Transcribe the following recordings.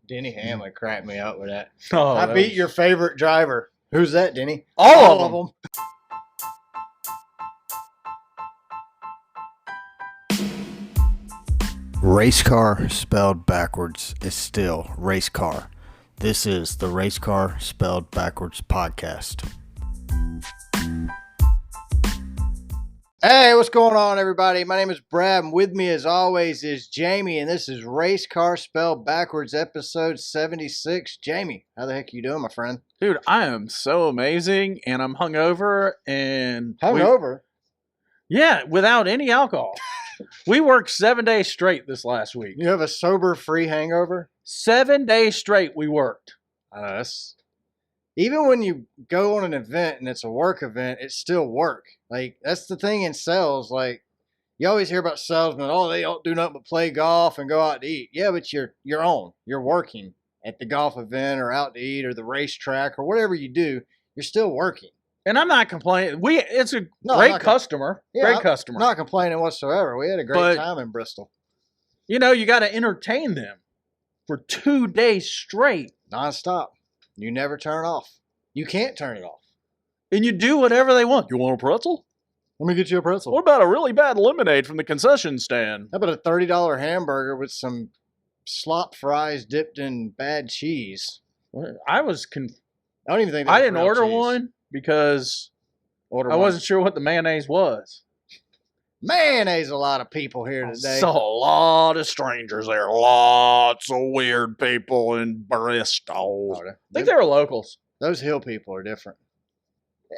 Denny Hamlin cracked me up with that. Oh, I beat your favorite driver. Who's that, Denny? All of them. Race car spelled backwards is still race car. This is the Race Car Spelled Backwards podcast. Hey, what's going on, everybody? My name is Brad, and with me, as always, is Jamie, and this is Race Car Spelled Backwards, episode 76. Jamie, how the heck you doing, my friend? Dude, I am so amazing, and I'm hungover, and... Hungover? Yeah, without any alcohol. We worked 7 days straight this last week. You have a sober-free hangover? 7 days straight we worked. Even when you go on an event and it's a work event, it's still work. Like, that's the thing in sales. Like, you always hear about salesmen, oh, they don't do nothing but play golf and go out to eat. Yeah, but you're working at the golf event or out to eat or the racetrack or whatever you do. You're still working. And I'm not complaining. It's a great customer. Yeah, great customer. Not complaining whatsoever. We had a great time in Bristol. You know, you got to entertain them for 2 days straight. Nonstop. You never turn off. You can't turn it off. And you do whatever they want. You want a pretzel? Let me get you a pretzel. What about a really bad lemonade from the concession stand? How about a $30 hamburger with some slop fries dipped in bad cheese? I don't even think I didn't order one because I wasn't sure what the mayonnaise was. Mayonnaise, a lot of people here today. Saw a lot of strangers there. Lots of weird people in Bristol. I think they were locals. Those hill people are different.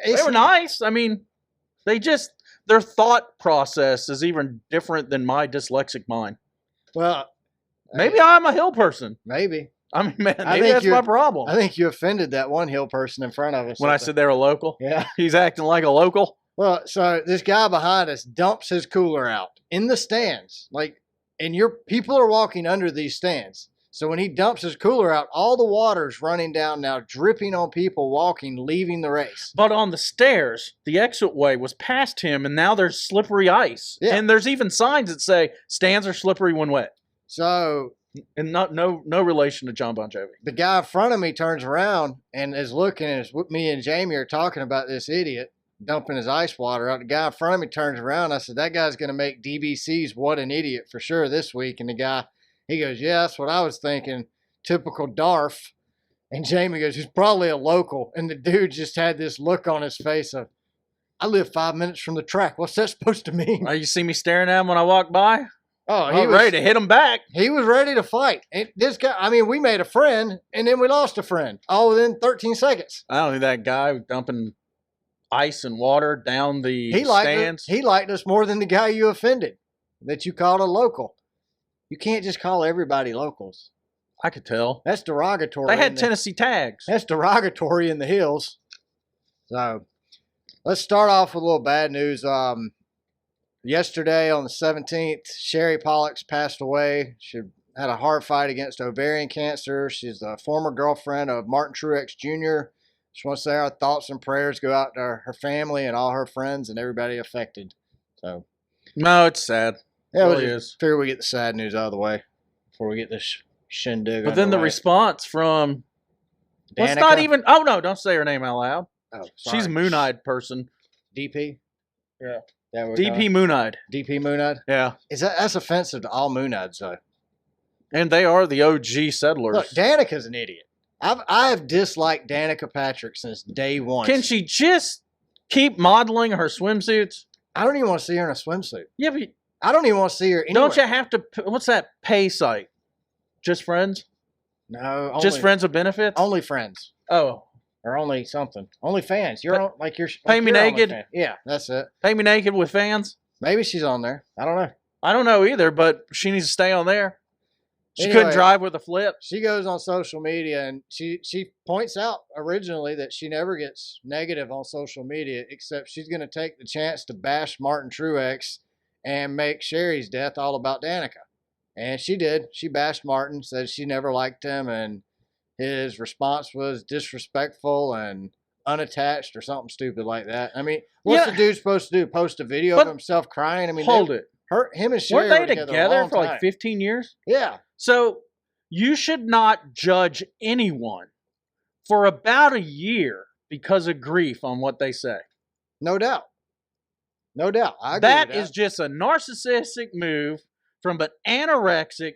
They were nice. I mean, their thought process is even different than my dyslexic mind. Well, maybe I'm a hill person. Maybe. I mean, man, maybe that's my problem. I think you offended that one hill person in front of us. When I said they were local? Yeah. He's acting like a local? Well, so this guy behind us dumps his cooler out in the stands. And your people are walking under these stands. So when he dumps his cooler out, all the water's running down now, dripping on people walking, leaving the race. But on the stairs, the exit way was past him, and now there's slippery ice. Yeah. And there's even signs that say, stands are slippery when wet. So... And no relation to John Bon Jovi. The guy in front of me turns around and is looking as me and Jamie are talking about this idiot dumping his ice water out. The guy in front of me turns around. I said, that guy's going to make DBC's What an Idiot for sure this week. And the guy, he goes, yeah, that's what I was thinking. Typical Darf. And Jamie goes, he's probably a local. And the dude just had this look on his face of, I live 5 minutes from the track. What's that supposed to mean? You see me staring at him when I walk by? Oh, he was ready to hit him back. He was ready to fight. And this guy, I mean, we made a friend, and then we lost a friend, all within 13 seconds. I don't think that guy was dumping ice and water down the stands. He liked us more than the guy you offended, that you called a local. You can't just call everybody locals. I could tell. That's derogatory. They had Tennessee tags. That's derogatory in the hills. So, let's start off with a little bad news. Yesterday on the 17th, Sherry Pollux passed away. She had a hard fight against ovarian cancer. She's the former girlfriend of Martin Truex Jr. Just want to say our thoughts and prayers go out to her family and all her friends and everybody affected. So, no, it's sad. Yeah, it is. Figure we get the sad news out of the way before we get this shindig. But then the response from Danica? Let's not even. Oh no! Don't say her name out loud. Oh, sorry. She's a moon-eyed person. DP. Yeah. DP Moon-eyed. DP Moon-eyed? Yeah. That's offensive to all Moon-eyeds, though. And they are the OG settlers. Look, Danica's an idiot. I have disliked Danica Patrick since day one. Can she just keep modeling her swimsuits? I don't even want to see her in a swimsuit. Yeah, but I don't even want to see her anywhere. Don't you have to? What's that pay site? Just Friends? No. Just Friends with benefits? Only Friends. Oh. Or only something. Only Fans. You're on, like you're. Pay Me Naked. Yeah, that's it. Pay Me Naked with Fans. Maybe she's on there. I don't know. I don't know either, but she needs to stay on there. She couldn't drive with a flip. She goes on social media and she points out originally that she never gets negative on social media, except she's going to take the chance to bash Martin Truex and make Sherry's death all about Danica. And she did. She bashed Martin, said she never liked him, and his response was disrespectful and unattached or something stupid like that. I mean, what's the dude supposed to do? Post a video of himself crying? I mean, hold it. Him and Sherry weren't they were together for time. like 15 years? Yeah. So You should not judge anyone for about a year because of grief on what they say. No doubt. No doubt. I agree That with that. is just a narcissistic move from an anorexic,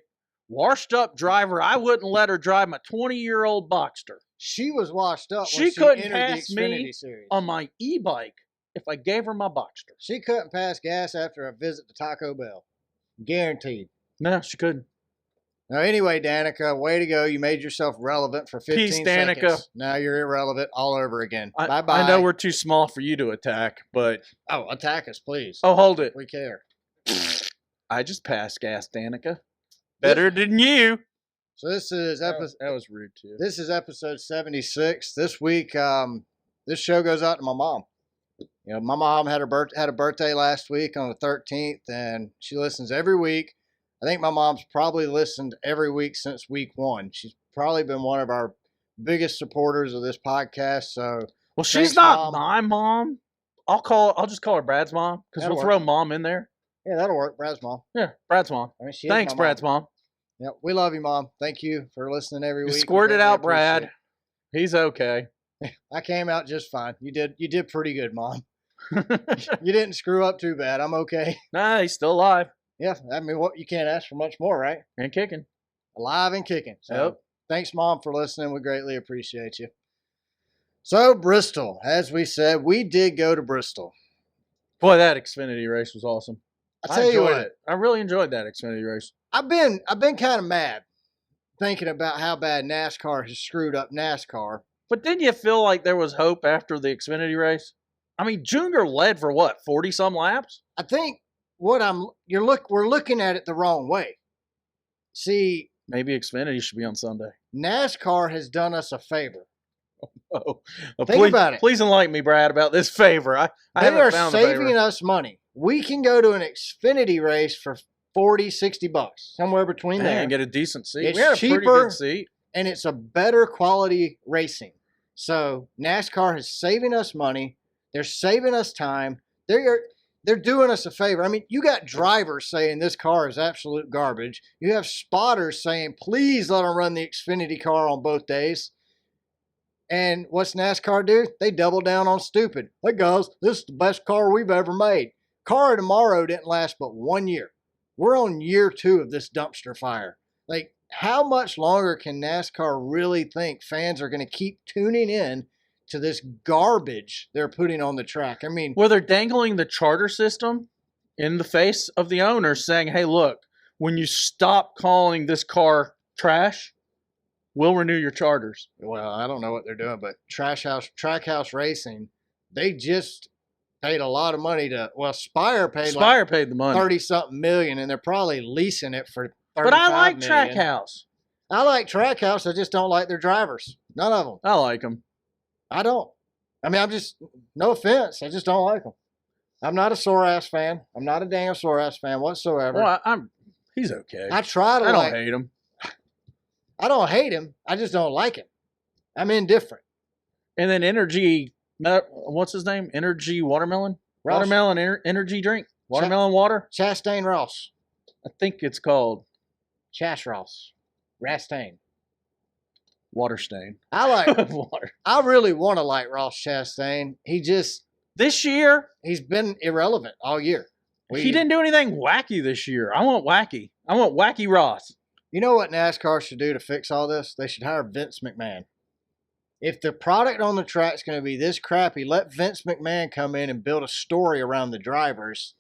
washed-up driver. I wouldn't let her drive my 20-year-old Boxster. She was washed up She when she couldn't entered the pass Xfinity me Series. on my e-bike if I gave her my Boxster. She couldn't pass gas after a visit to Taco Bell. Guaranteed. No, she couldn't. Now, anyway, Danica, way to go. You made yourself relevant for 15 Peace, Danica. seconds. Now you're irrelevant all over again. Bye-bye. I know we're too small for you to attack, but... Oh, attack us, please. Oh, hold it. We care. I just passed gas, Danica. Better than you. So this is episode... That was rude, too. This is episode 76. This week, this show goes out to my mom. You know, my mom had a birthday last week on the 13th, and she listens every week. I think my mom's probably listened every week since week 1. She's probably been one of our biggest supporters of this podcast. So, well, she's not my mom. I'll just call her Brad's mom because we'll throw mom in there. Yeah, that'll work. Brad's mom. Yeah, Brad's mom. I mean, thanks, Brad's mom. Yeah, we love you, Mom. Thank you for listening every week. Squirt it out, Brad. He's okay. I came out just fine. You did pretty good, Mom. You didn't screw up too bad. I'm okay. Nah, he's still alive. Yeah, I mean, what you can't ask for much more, right? And kicking. Alive and kicking. So, yep. Thanks, Mom, for listening. We greatly appreciate you. So, Bristol, as we said, we did go to Bristol. Boy, that Xfinity race was awesome. I tell you what, I really enjoyed that Xfinity race. I've been kind of mad thinking about how bad NASCAR has screwed up NASCAR. But didn't you feel like there was hope after the Xfinity race? I mean, Junior led for what, 40-some laps? I think we're looking at it the wrong way. See, maybe Xfinity should be on Sunday. NASCAR has done us a favor. Think about it. Please enlighten me, Brad, about this favor. They are saving us money. We can go to an Xfinity race for $40, $60, somewhere between there. And get a decent seat. It's we had a cheaper, pretty good seat. And it's a better quality racing. So NASCAR is saving us money. They're saving us time. They're doing us a favor. I mean, you got drivers saying this car is absolute garbage. You have spotters saying, please let them run the Xfinity car on both days. And what's NASCAR do? They double down on stupid. Hey guys, this is the best car we've ever made. Car of Tomorrow didn't last but 1 year. We're on year 2 of this dumpster fire. Like, how much longer can NASCAR really think fans are going to keep tuning in to this garbage they're putting on the track? I mean, well, they're dangling the charter system in the face of the owners saying, hey, look, when you stop calling this car trash, we'll renew your charters. Well, I don't know what they're doing, but Trackhouse Racing, they just paid a lot of money to, well, Spire paid the money. 30-something million, and they're probably leasing it for $35 But I like million. Trackhouse. I like Trackhouse. I just don't like their drivers. None of them. I like them. I don't. I mean, no offense. I just don't like them. I'm not a sore-ass fan. I'm not a damn sore-ass fan whatsoever. Well, he's okay. I don't hate him. I don't hate him. I just don't like him. I'm indifferent. And then what's his name? Energy Watermelon? Ross. Watermelon energy drink? Watermelon water? Chastain Ross. I think it's called Chas Ross. Rastain. Waterstain. I like water. I really want to like Ross Chastain. This year he's been irrelevant all year. He didn't do anything wacky this year. I want wacky Ross. You know what NASCAR should do to fix all this? They should hire Vince McMahon. If the product on the track is going to be this crappy, let Vince McMahon come in and build a story around the drivers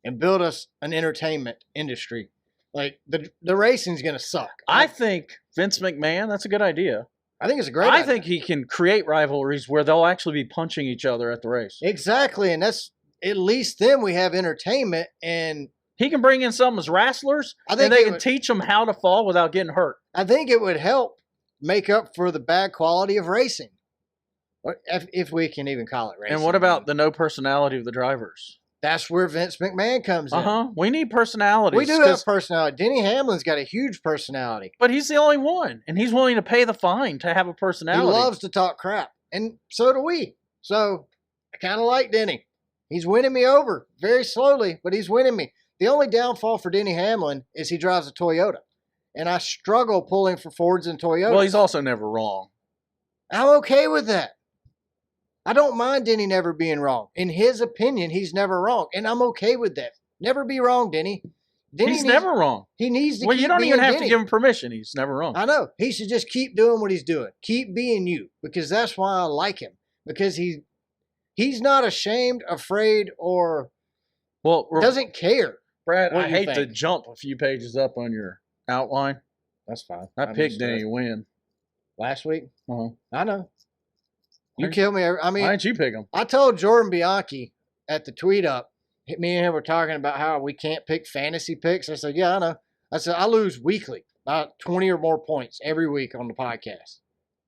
and build us an entertainment industry. Like, the racing's going to suck. I think Vince McMahon, that's a good idea. I think it's a great idea. I think he can create rivalries where they'll actually be punching each other at the race. Exactly, and that's, at least then we have entertainment, and he can bring in some as wrestlers, and they can teach them how to fall without getting hurt. I think it would help make up for the bad quality of racing, if we can even call it racing. And what about the no personality of the drivers? That's where Vince McMahon comes in. We need personalities. We do have personality. Denny Hamlin's got a huge personality. But he's the only one, and he's willing to pay the fine to have a personality. He loves to talk crap, and so do we. So I kind of like Denny. He's winning me over very slowly, but he's winning me. The only downfall for Denny Hamlin is he drives a Toyota. and I struggle pulling for Fords and Toyotas. Well, he's also never wrong. I'm okay with that. I don't mind Denny never being wrong. In his opinion, he's never wrong, and I'm okay with that. Never be wrong, Denny. He's never wrong. He needs to Well, keep you don't being even have Denny. to give him permission. He's never wrong. I know. He should just keep doing what he's doing. Keep being you, because that's why I like him. Because he's not ashamed, afraid, or doesn't care. Brad, what I you hate to think. jump a few pages up on your outline. That's fine. I picked Denny to win. Last week. Uh-huh. I know. You killed me. I mean, Why didn't you pick him? I told Jordan Bianchi at the tweet up, me and him were talking about how we can't pick fantasy picks. I said, yeah, I know. I said, I lose weekly, about 20 or more points every week on the podcast.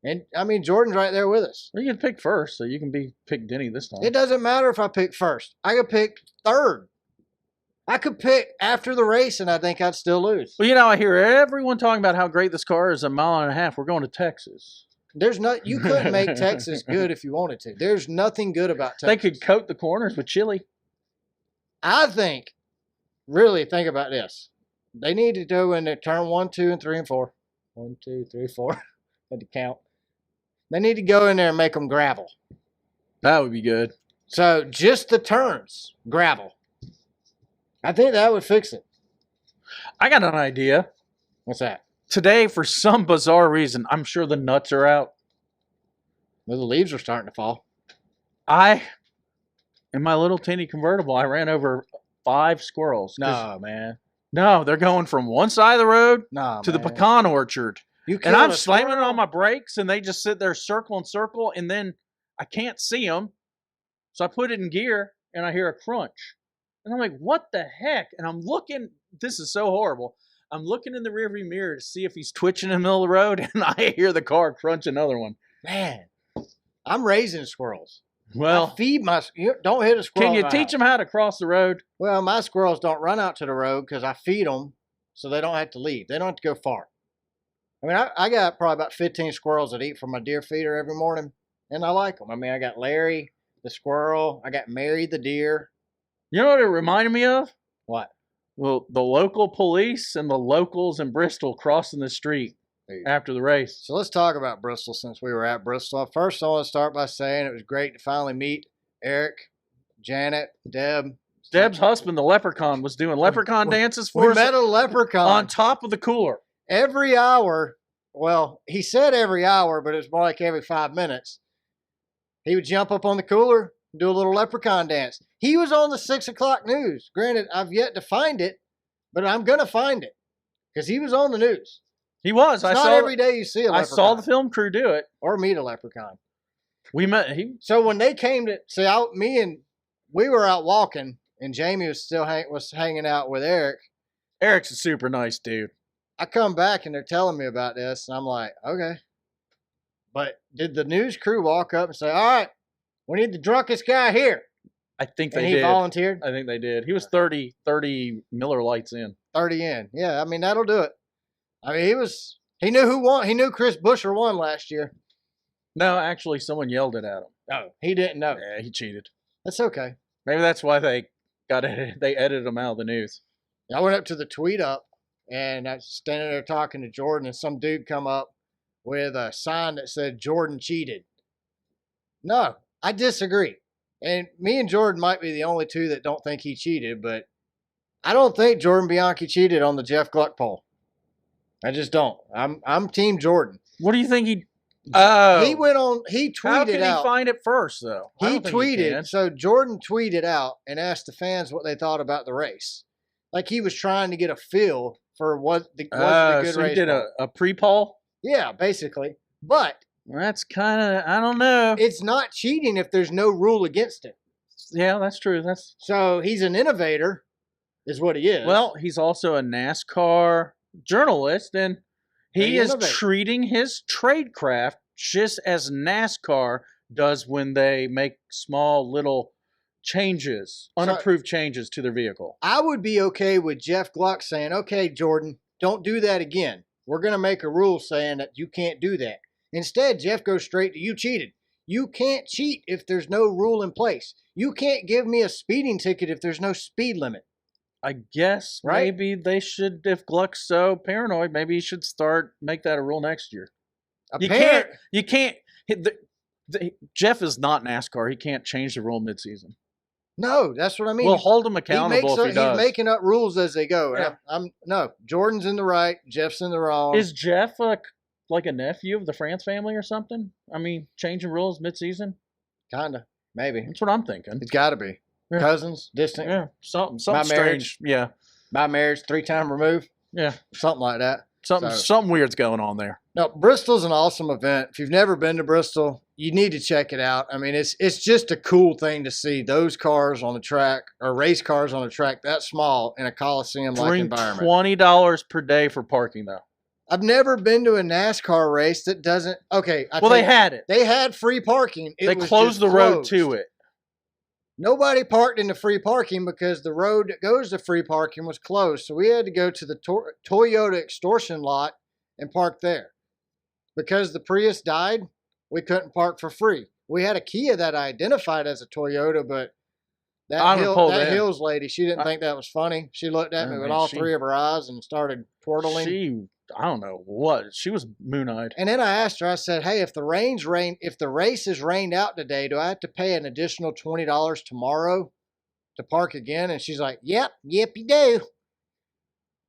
And, I mean, Jordan's right there with us. Well, you can pick first, so you can pick Denny this time. It doesn't matter if I pick first. I could pick third. I could pick after the race, and I think I'd still lose. Well, I hear everyone talking about how great this car is. A mile and a half. We're going to Texas. You couldn't make Texas good if you wanted to. There's nothing good about Texas. They could coat the corners with chili. I think, really think about this. They need to go in there, turn 1, 2, and 3, and 4. 1, 2, 3, 4. Had to count. They need to go in there and make them gravel. That would be good. So just the turns, gravel. I think that would fix it. I got an idea. What's that? Today, for some bizarre reason, I'm sure the nuts are out. Well, the leaves are starting to fall. In my little teeny convertible, I ran over 5 squirrels. No, man. No, they're going from one side of the road to the pecan orchard. And I'm slamming it on my brakes, and they just sit there circle and circle, and then I can't see them. So I put it in gear, and I hear a crunch. And I'm like, what the heck? And I'm looking. This is so horrible. I'm looking in the rearview mirror to see if he's twitching in the middle of the road, and I hear the car crunch another one. Man, I'm raising squirrels. Well, I feed don't hit a squirrel. Can you teach them how to cross the road? Well, my squirrels don't run out to the road because I feed them so they don't have to leave. They don't have to go far. I mean, I got probably about 15 squirrels that eat from my deer feeder every morning, and I like them. I mean, I got Larry, the squirrel. I got Mary, the deer. You know what it reminded me of? What? Well, the local police and the locals in Bristol crossing the street after the race. So let's talk about Bristol since we were at Bristol. First, I want to start by saying it was great to finally meet Eric, Janet, Deb. Deb's husband, the leprechaun, was doing leprechaun dances for We us met a leprechaun. on top of the cooler. Every hour, well, he said every hour, but it was more like every 5 minutes. He would jump up on the cooler, do a little leprechaun dance. He was on the 6 o'clock news. Granted, I've yet to find it, but I'm going to find it because he was on the news. He was. It's not every day you see a leprechaun. I saw the film crew do it. Or meet a leprechaun. We met. So when they came to see out, we were out walking, and Jamie was still hanging out with Eric. Eric's a super nice dude. I come back and they're telling me about this, and I'm like, okay. But did the news crew walk up and say, all right, we need the drunkest guy here? I think And they he did. volunteered? I think they did. He was 30 Miller Lights in. 30 in. Yeah, I mean, that'll do it. I mean, he knew who won. He knew Chris Buescher won last year. No, actually, someone yelled it at him. No, he didn't know. Yeah, he cheated. That's okay. Maybe that's why they edited him out of the news. I went up to the tweet up, and I was standing there talking to Jordan, and some dude come up with a sign that said Jordan cheated. No, I disagree. And me and Jordan might be the only two that don't think he cheated, but I don't think Jordan Bianchi cheated on the Jeff Gluck poll. I just don't. I'm Team Jordan. What do you think he? He went on. He tweeted out. How can he find it first, though? He tweeted. So Jordan tweeted out and asked the fans what they thought about the race. Like he was trying to get a feel for what the good so race. He did a pre-poll. Yeah, basically. But that's kind of, I don't know. It's not cheating if there's no rule against it. Yeah, that's true. So he's an innovator, is what he is. Well, he's also a NASCAR journalist, and he is treating his trade craft just as NASCAR does when they make small little changes, unapproved changes to their vehicle. I would be okay with Jeff Gluck saying, okay, Jordan, don't do that again. We're going to make a rule saying that you can't do that. Instead, Jeff goes straight to, you cheated. You can't cheat if there's no rule in place. You can't give me a speeding ticket if there's no speed limit. I guess Right? maybe they should, if Gluck's so paranoid, maybe he should make that a rule next year. You can't. Jeff is not NASCAR. He can't change the rule midseason. No, that's what I mean. We'll hold him accountable if he does. He's making up rules as they go. Yeah. And no, Jordan's in the right, Jeff's in the wrong. Is Jeff like a nephew of the France family or something? I mean, changing rules midseason? Kinda, maybe. That's what I'm thinking. It's got to be. Yeah. Cousins, distant. Yeah, something By strange. marriage. Yeah, By marriage, 3-time removed. yeah, Something like that. something weird's going on there. No, Bristol's an awesome event. If you've never been to Bristol, you need to check it out. I mean, it's just a cool thing to see those cars on the track, or race cars on a track that small in a Coliseum-like environment. $20 per day for parking, though. I've never been to a NASCAR race that doesn't. Okay, They had it. They had free parking. They closed the road to it. Nobody parked in the free parking because the road that goes to free parking was closed. So we had to go to the Toyota extortion lot and park there. Because the Prius died, we couldn't park for free. We had a Kia that I identified as a Toyota, but that Hills lady, she didn't think that was funny. She looked at me with all three of her eyes and started twirling. I don't know what. She was moon-eyed. And then I asked her, I said, hey, if the race is rained out today, do I have to pay an additional $20 tomorrow to park again? And she's like, yep, you do.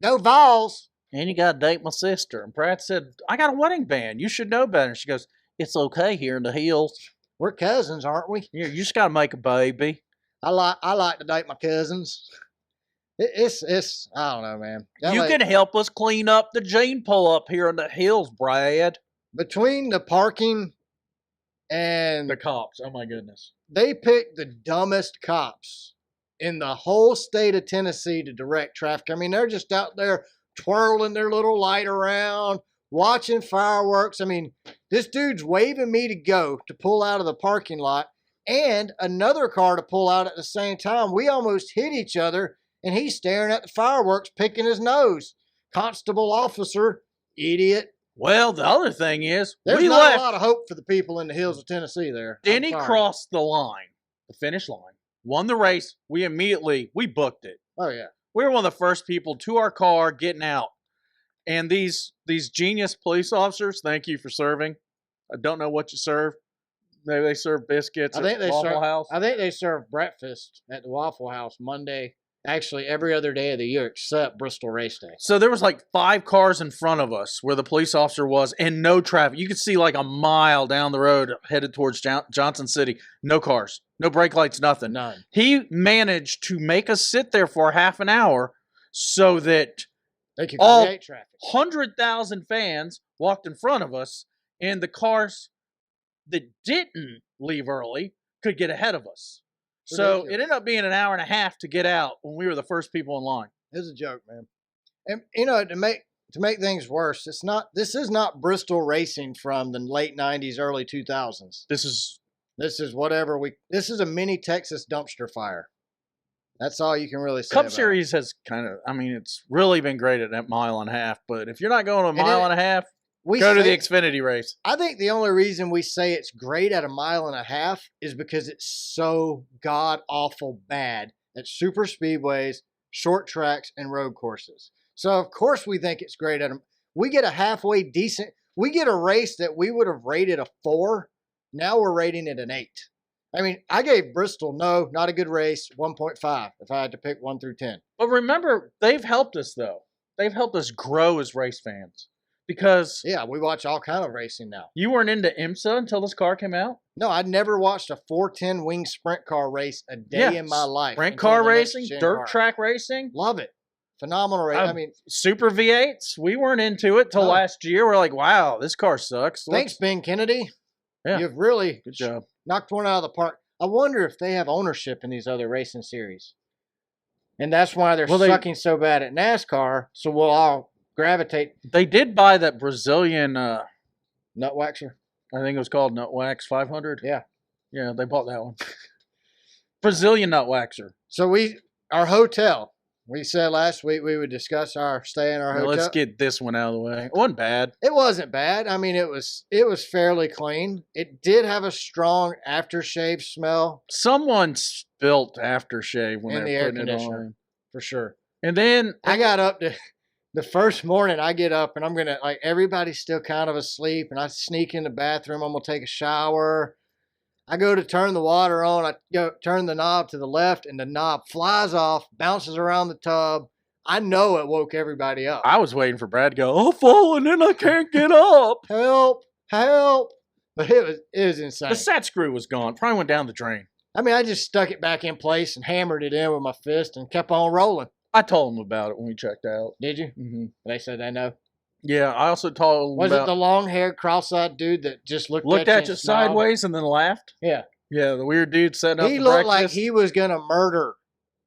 Go Vols. And you got to date my sister. And Brad said, I got a wedding band. You should know better. And she goes, it's okay here in the hills. We're cousins, aren't we? Yeah, you just got to make a baby. I like to date my cousins. It's I don't know, man. You can help us clean up the gene pull up here in the hills, Brad. Between the parking and the cops, oh my goodness. They picked the dumbest cops in the whole state of Tennessee to direct traffic. I mean, they're just out there twirling their little light around, watching fireworks. I mean, this dude's waving me to go to pull out of the parking lot and another car to pull out at the same time. We almost hit each other. And he's staring at the fireworks, picking his nose. Constable officer, idiot. Well, the other thing is, there's not a lot of hope for the people in the hills of Tennessee there. Denny crossed the line, the finish line, won the race. We booked it. Oh, yeah. We were one of the first people to our car getting out. And these genius police officers, thank you for serving. I don't know what you serve. Maybe they serve biscuits at the Waffle House. I think they serve breakfast at the Waffle House Monday. Actually, every other day of the year except Bristol Race Day. So there was like 5 cars in front of us where the police officer was and no traffic. You could see like a mile down the road headed towards Johnson City. No cars, no brake lights, nothing. None. He managed to make us sit there for half an hour so that they could create traffic. 100,000 fans walked in front of us and the cars that didn't leave early could get ahead of us. So it ended up being an hour and a half to get out when we were the first people in line. It's a joke, man. And you know, to make things worse, this is not Bristol racing from the late 90s, early 2000s. This is a mini Texas dumpster fire. That's all you can really say. Cup Series has it's really been great at that mile and a half, but if you're not going a mile and a half, go to the Xfinity race. I think the only reason we say it's great at a mile and a half is because it's so god-awful bad at super speedways, short tracks, and road courses. So, of course, we think it's great at them. We get a halfway decent. We get a race that we would have rated a 4. Now we're rating it an 8. I mean, I gave Bristol, not a good race, 1.5 if I had to pick 1 through 10. But remember, they've helped us, though. They've helped us grow as race fans. Because we watch all kind of racing now. You weren't into IMSA until this car came out? No, I'd never watched a 410 wing sprint car race a day in my life. Sprint car racing, dirt track racing. Love it. Phenomenal race. I mean, Super V8s, we weren't into it till last year. We're like, wow, this car sucks. Thanks, Ben Kennedy. Yeah. You've really good job. Knocked one out of the park. I wonder if they have ownership in these other racing series. And that's why they're sucking so bad at NASCAR, so we'll all gravitate. They did buy that Brazilian Nutwaxer. I think it was called Nutwax 500. Yeah. Yeah, they bought that one. Brazilian Nutwaxer. So our hotel. We said last week we would discuss our stay in our hotel. Let's get this one out of the way. It wasn't bad. It wasn't bad. I mean, it was fairly clean. It did have a strong aftershave smell. Someone spilt aftershave when they were were putting it on. For sure. And then I got up to the first morning. I get up and I'm gonna like everybody's still kind of asleep, and I sneak in the bathroom. I'm gonna take a shower. I go to turn the water on. I go turn the knob to the left, and the knob flies off, bounces around the tub. I know it woke everybody up. I was waiting for Brad to go, "I'm falling and I can't get up." Help! Help! But it was insane. The set screw was gone. Probably went down the drain. I mean, I just stuck it back in place and hammered it in with my fist and kept on rolling. I told him about it when we checked out. Did you? Mm-hmm. They said they know. Yeah, I also told him Was about... it the long-haired, cross-eyed dude that just looked at you you sideways and then laughed? Yeah. Yeah, the weird dude setting up He the looked breakfast. like he was going to murder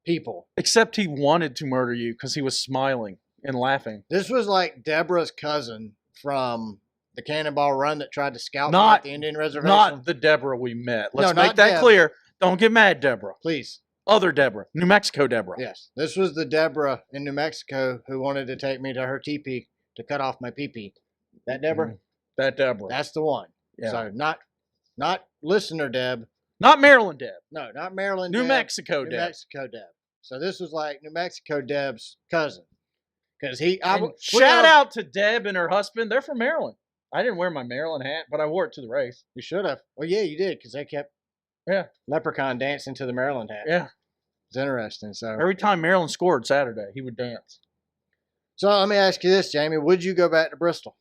people. Except he wanted to murder you because he was smiling and laughing. This was like Deborah's cousin from the Cannonball Run that tried to scout me at the Indian reservation. Not the Deborah we met. Let's No, make not that Deb. clear. Don't get mad, Deborah. Please. Other Deborah. New Mexico Deborah. Yes. This was the Deborah in New Mexico who wanted to take me to her teepee to cut off my pee-pee. That Deborah? That Deborah. That's the one. Yeah. So not listener Deb. Not Maryland Deb. No, not Maryland New Deb. Mexico New Deb. Mexico Deb. So this was like New Mexico Deb's cousin. Because Shout out to Deb and her husband. They're from Maryland. I didn't wear my Maryland hat, but I wore it to the race. You should have. Well, yeah, you did, because they kept leprechaun dancing to the Maryland hat. Yeah. It's interesting. So every time Maryland scored Saturday, he would dance. So let me ask you this, Jamie. Would you go back to Bristol?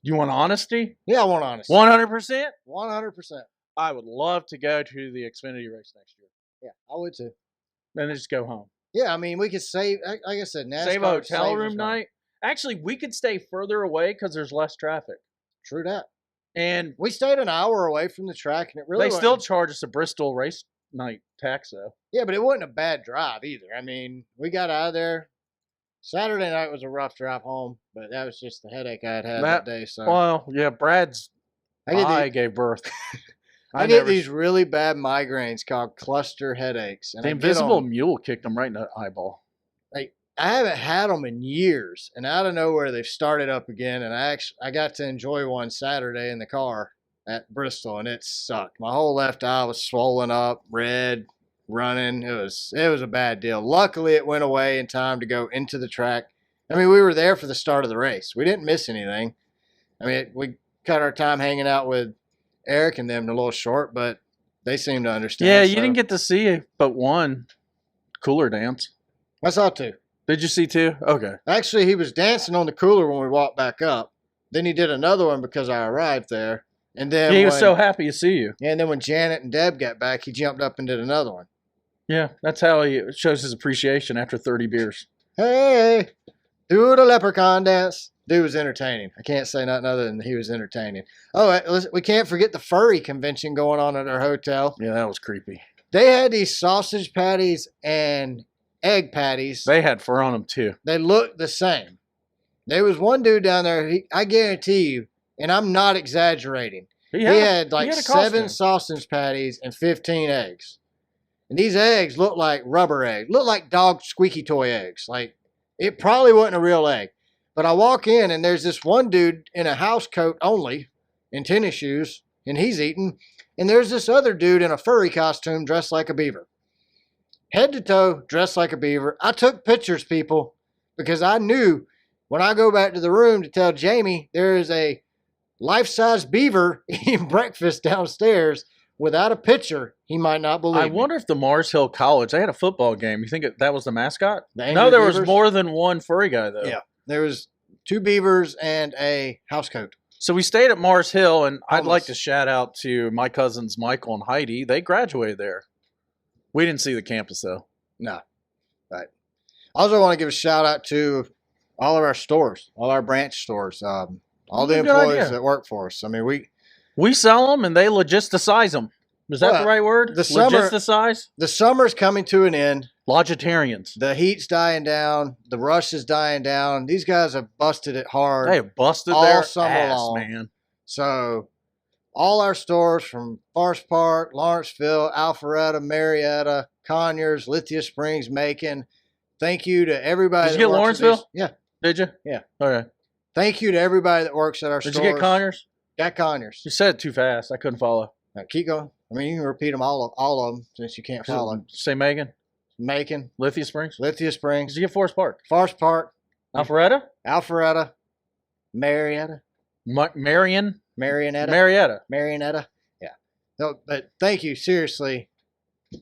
You want honesty? Yeah, I want honesty. 100%? 100%. I would love to go to the Xfinity race next year. Yeah, I would too. And then just go home. Yeah, I mean, we could save, like I said, NASCAR Save a hotel saves room us money. night. Actually, we could stay further away because there's less traffic. True that. And we stayed an hour away from the track, and it really they still charge us a Bristol race night tax, though. Yeah, but it wasn't a bad drive either. I mean, we got out of there. Saturday night was a rough drive home, but that was just the headache I had that day. So, well, yeah, Brad's eye gave birth. I get these really bad migraines called cluster headaches. And the invisible mule kicked him right in the eyeball. I haven't had them in years, and out of nowhere they've started up again. And I got to enjoy one Saturday in the car at Bristol, and it sucked. My whole left eye was swollen up, red, running. It was a bad deal. Luckily, it went away in time to go into the track. I mean, we were there for the start of the race. We didn't miss anything. I mean, we cut our time hanging out with Eric and them a little short, but they seemed to understand. Yeah, you didn't get to see but one cooler dance. I saw two. Did you see two? Okay. Actually, he was dancing on the cooler when we walked back up. Then he did another one because I arrived there. And then he was so happy to see you. Yeah, and then when Janet and Deb got back, he jumped up and did another one. Yeah, that's how he shows his appreciation after 30 beers. Hey, do the leprechaun dance. Dude was entertaining. I can't say nothing other than he was entertaining. Oh, we can't forget the furry convention going on at our hotel. Yeah, that was creepy. They had these sausage patties and egg patties. They had fur on them too. They looked the same. There was one dude down there, I guarantee you, and I'm not exaggerating, he had like 7 sausage patties and 15 eggs. And these eggs look like rubber eggs. Look like dog squeaky toy eggs. Like, it probably wasn't a real egg. But I walk in, and there's this one dude in a house coat only, in tennis shoes, and he's eating. And there's this other dude in a furry costume dressed like a beaver. Head to toe, dressed like a beaver. I took pictures, people, because I knew when I go back to the room to tell Jamie there is a life-size beaver eating breakfast downstairs without a picture, he might not believe I wonder if the Mars Hill College, they had a football game. You think that was the mascot? No, there was more than one furry guy, though. Yeah, there was 2 beavers and a house coat. So we stayed at Mars Hill, and I'd like to shout out to my cousins Michael and Heidi. They graduated there. We didn't see the campus, though. No. Right. I also want to give a shout out to all of our stores, all our branch stores, all the employees that work for us. I mean, we sell them and they logisticize them. Is that the right word? Logisticize? The summer's coming to an end. Logitarians. The heat's dying down. The rush is dying down. These guys have busted it hard. They have busted all their summer ass, long, man. So all our stores from Forest Park, Lawrenceville, Alpharetta, Marietta, Conyers, Lithia Springs, Macon. Thank you to everybody. Did you get Lawrenceville? Yeah. Did you? Yeah. Okay. Thank you to everybody that works at our stores. Did you get Conyers? Got Conyers. You said it too fast. I couldn't follow. Now keep going. I mean, you can repeat them all of them since you can't follow. Say Megan. Macon, Lithia Springs. Lithia Did Springs, you get Forest Park? Forest Park, Alpharetta? Alpharetta, Marietta, Marion? Marionetta, Marionetta. Yeah. No, but thank you. Seriously,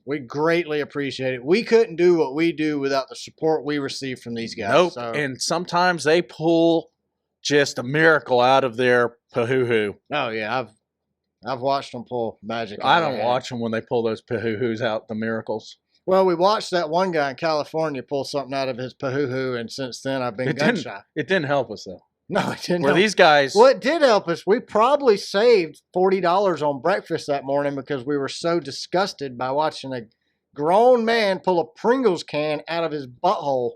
we greatly appreciate it. We couldn't do what we do without the support we receive from these guys. Nope. So, And sometimes they pull just a miracle out of their pahoo-hoo. oh yeah, I've watched them pull magic. I don't watch them when they pull those pahoo-hoos out, the miracles. Well, we watched that one guy in California pull something out of his pahoo-hoo, and since then I've been gun shy. It didn't help us, though. No, it didn't. Where help. these guys... Well, it did help us. We probably saved $40 on breakfast that morning because we were so disgusted by watching a grown man pull a Pringles can out of his butthole.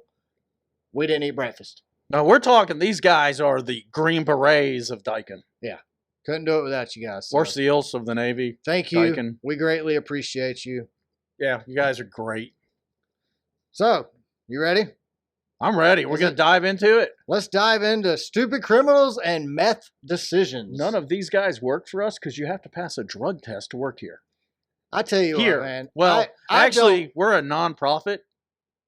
We didn't eat breakfast. No, we're talking these guys are the Green Berets of Daikin. Yeah. Couldn't do it without you guys. So. Or SEALs of the Navy. Thank you. Daikin. We greatly appreciate you. Yeah, you guys are great. So, you ready? I'm ready. We're going to dive into it. Let's dive into stupid criminals and meth decisions. None of these guys work for us because you have to pass a drug test to work here. I tell you Here. what, man. Well, I actually, we're a non-profit.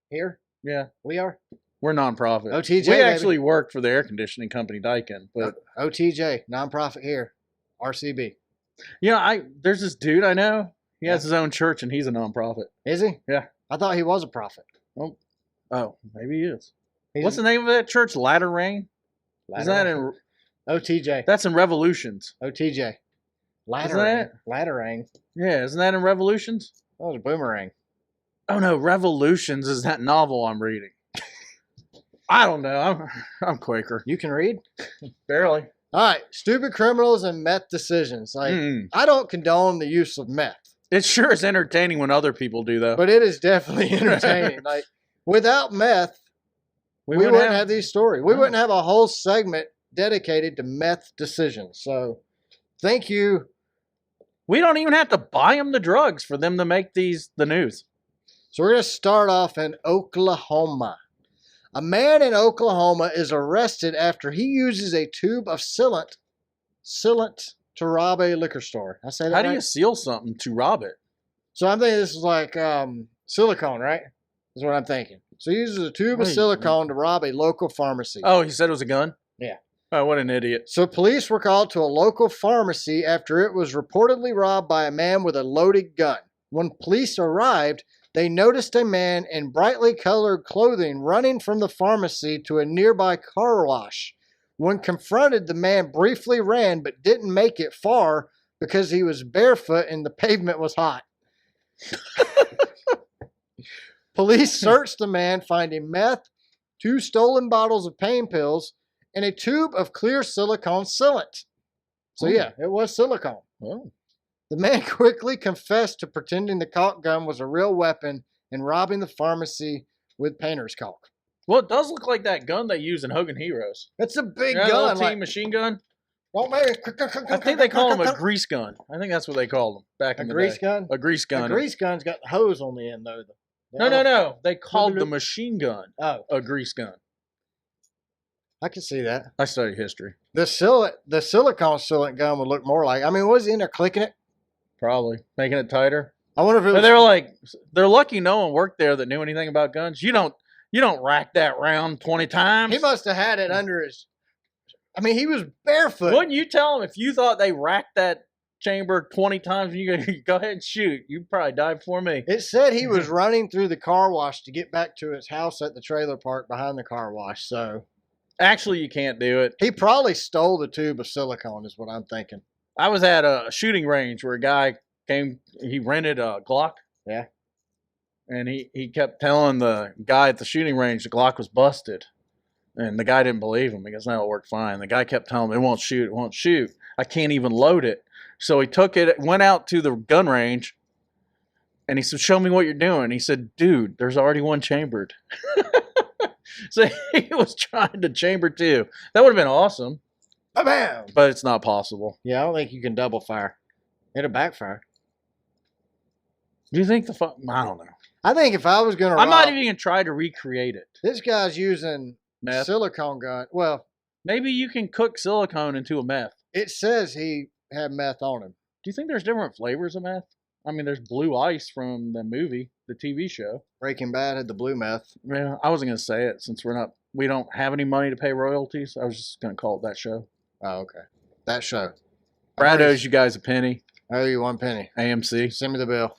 here Yeah, we are. we're non-profit. OTJ, we baby. actually work for the air conditioning company Daikin. But OTJ, nonprofit here. RCB. you know, there's this dude I know. He has his own church and he's a non-profit. Is he? Yeah. I thought he was a prophet. Oh, maybe he is. What's the name of that church? Ladder Rain? Is that in? OTJ? That's in Revolutions. OTJ. Ladder Isn't that? Ladderang. Yeah, isn't that in Revolutions? That was a boomerang. Oh no, Revolutions is that novel I'm reading. I don't know. I'm Quaker. You can read? Barely. All right. Stupid criminals and meth decisions. Like, I don't condone the use of meth. It sure is entertaining when other people do, though. But it is definitely entertaining. Like, without meth, we wouldn't have these stories. We wouldn't have a whole segment dedicated to meth decisions. So, thank you. We don't even have to buy them the drugs for them to make the news. So, we're going to start off in Oklahoma. A man in Oklahoma is arrested after he uses a tube of sealant to rob a liquor store. I say that How right? do you seal something to rob it? So I'm thinking this is like silicone, right? Is what I'm thinking. So he uses a tube of silicone to rob a local pharmacy. Oh, he said it was a gun? Yeah. Oh, what an idiot. So police were called to a local pharmacy after it was reportedly robbed by a man with a loaded gun. When police arrived, they noticed a man in brightly colored clothing running from the pharmacy to a nearby car wash. When confronted, the man briefly ran but didn't make it far because he was barefoot and the pavement was hot. Police searched the man, finding meth, 2 stolen bottles of pain pills, and a tube of clear silicone sealant. So yeah, it was silicone. Oh. The man quickly confessed to pretending the caulk gun was a real weapon and robbing the pharmacy with painter's caulk. Well, it does look like that gun they use in Hogan Heroes. It's a big Yeah, gun. the like, machine gun. Don't make it. I think they call them a grease gun. I think that's what they called them back in the grease day. gun? A grease gun. A grease gun's got the hose on the end, though. No. They called the machine gun a grease gun. I can see that. I studied history. The silicone sealant gun would look more like. I mean, was he in there clicking it? Probably making it tighter. I wonder if it was. But they were like, they're lucky no one worked there that knew anything about guns. You don't rack that round 20 times. He must have had it under his. I mean, he was barefoot. Wouldn't you tell them if you thought they racked that chamber 20 times and you go ahead and shoot? You'd probably die before me. It said he was running through the car wash to get back to his house at the trailer park behind the car wash. So actually, you can't do it. He probably stole the tube of silicone, is what I'm thinking. I was at a shooting range where a guy came. He rented a Glock. Yeah. And he kept telling the guy at the shooting range the Glock was busted. And the guy didn't believe him. He goes, no, it worked fine. The guy kept telling him, it won't shoot, it won't shoot. I can't even load it. So he took it, went out to the gun range, and he said, show me what you're doing. He said, dude, there's already one chambered. So he was trying to chamber 2. That would have been awesome. Bam! But it's not possible. Yeah, I don't think you can double fire. It'll backfire. Do you think I don't know. I think if I was going to I'm not even going to try to recreate it. This guy's using meth. Silicone gun. Well, maybe you can cook silicone into a meth. It says he had meth on him. Do you think there's different flavors of meth? I mean, there's Blue Ice from the movie, the TV show. Breaking Bad had the blue meth. Yeah, I wasn't gonna say it since we don't have any money to pay royalties. I was just gonna call it that show. Oh, okay. That show. Brad owes you guys a penny. I owe you 1 penny. AMC. Send me the bill.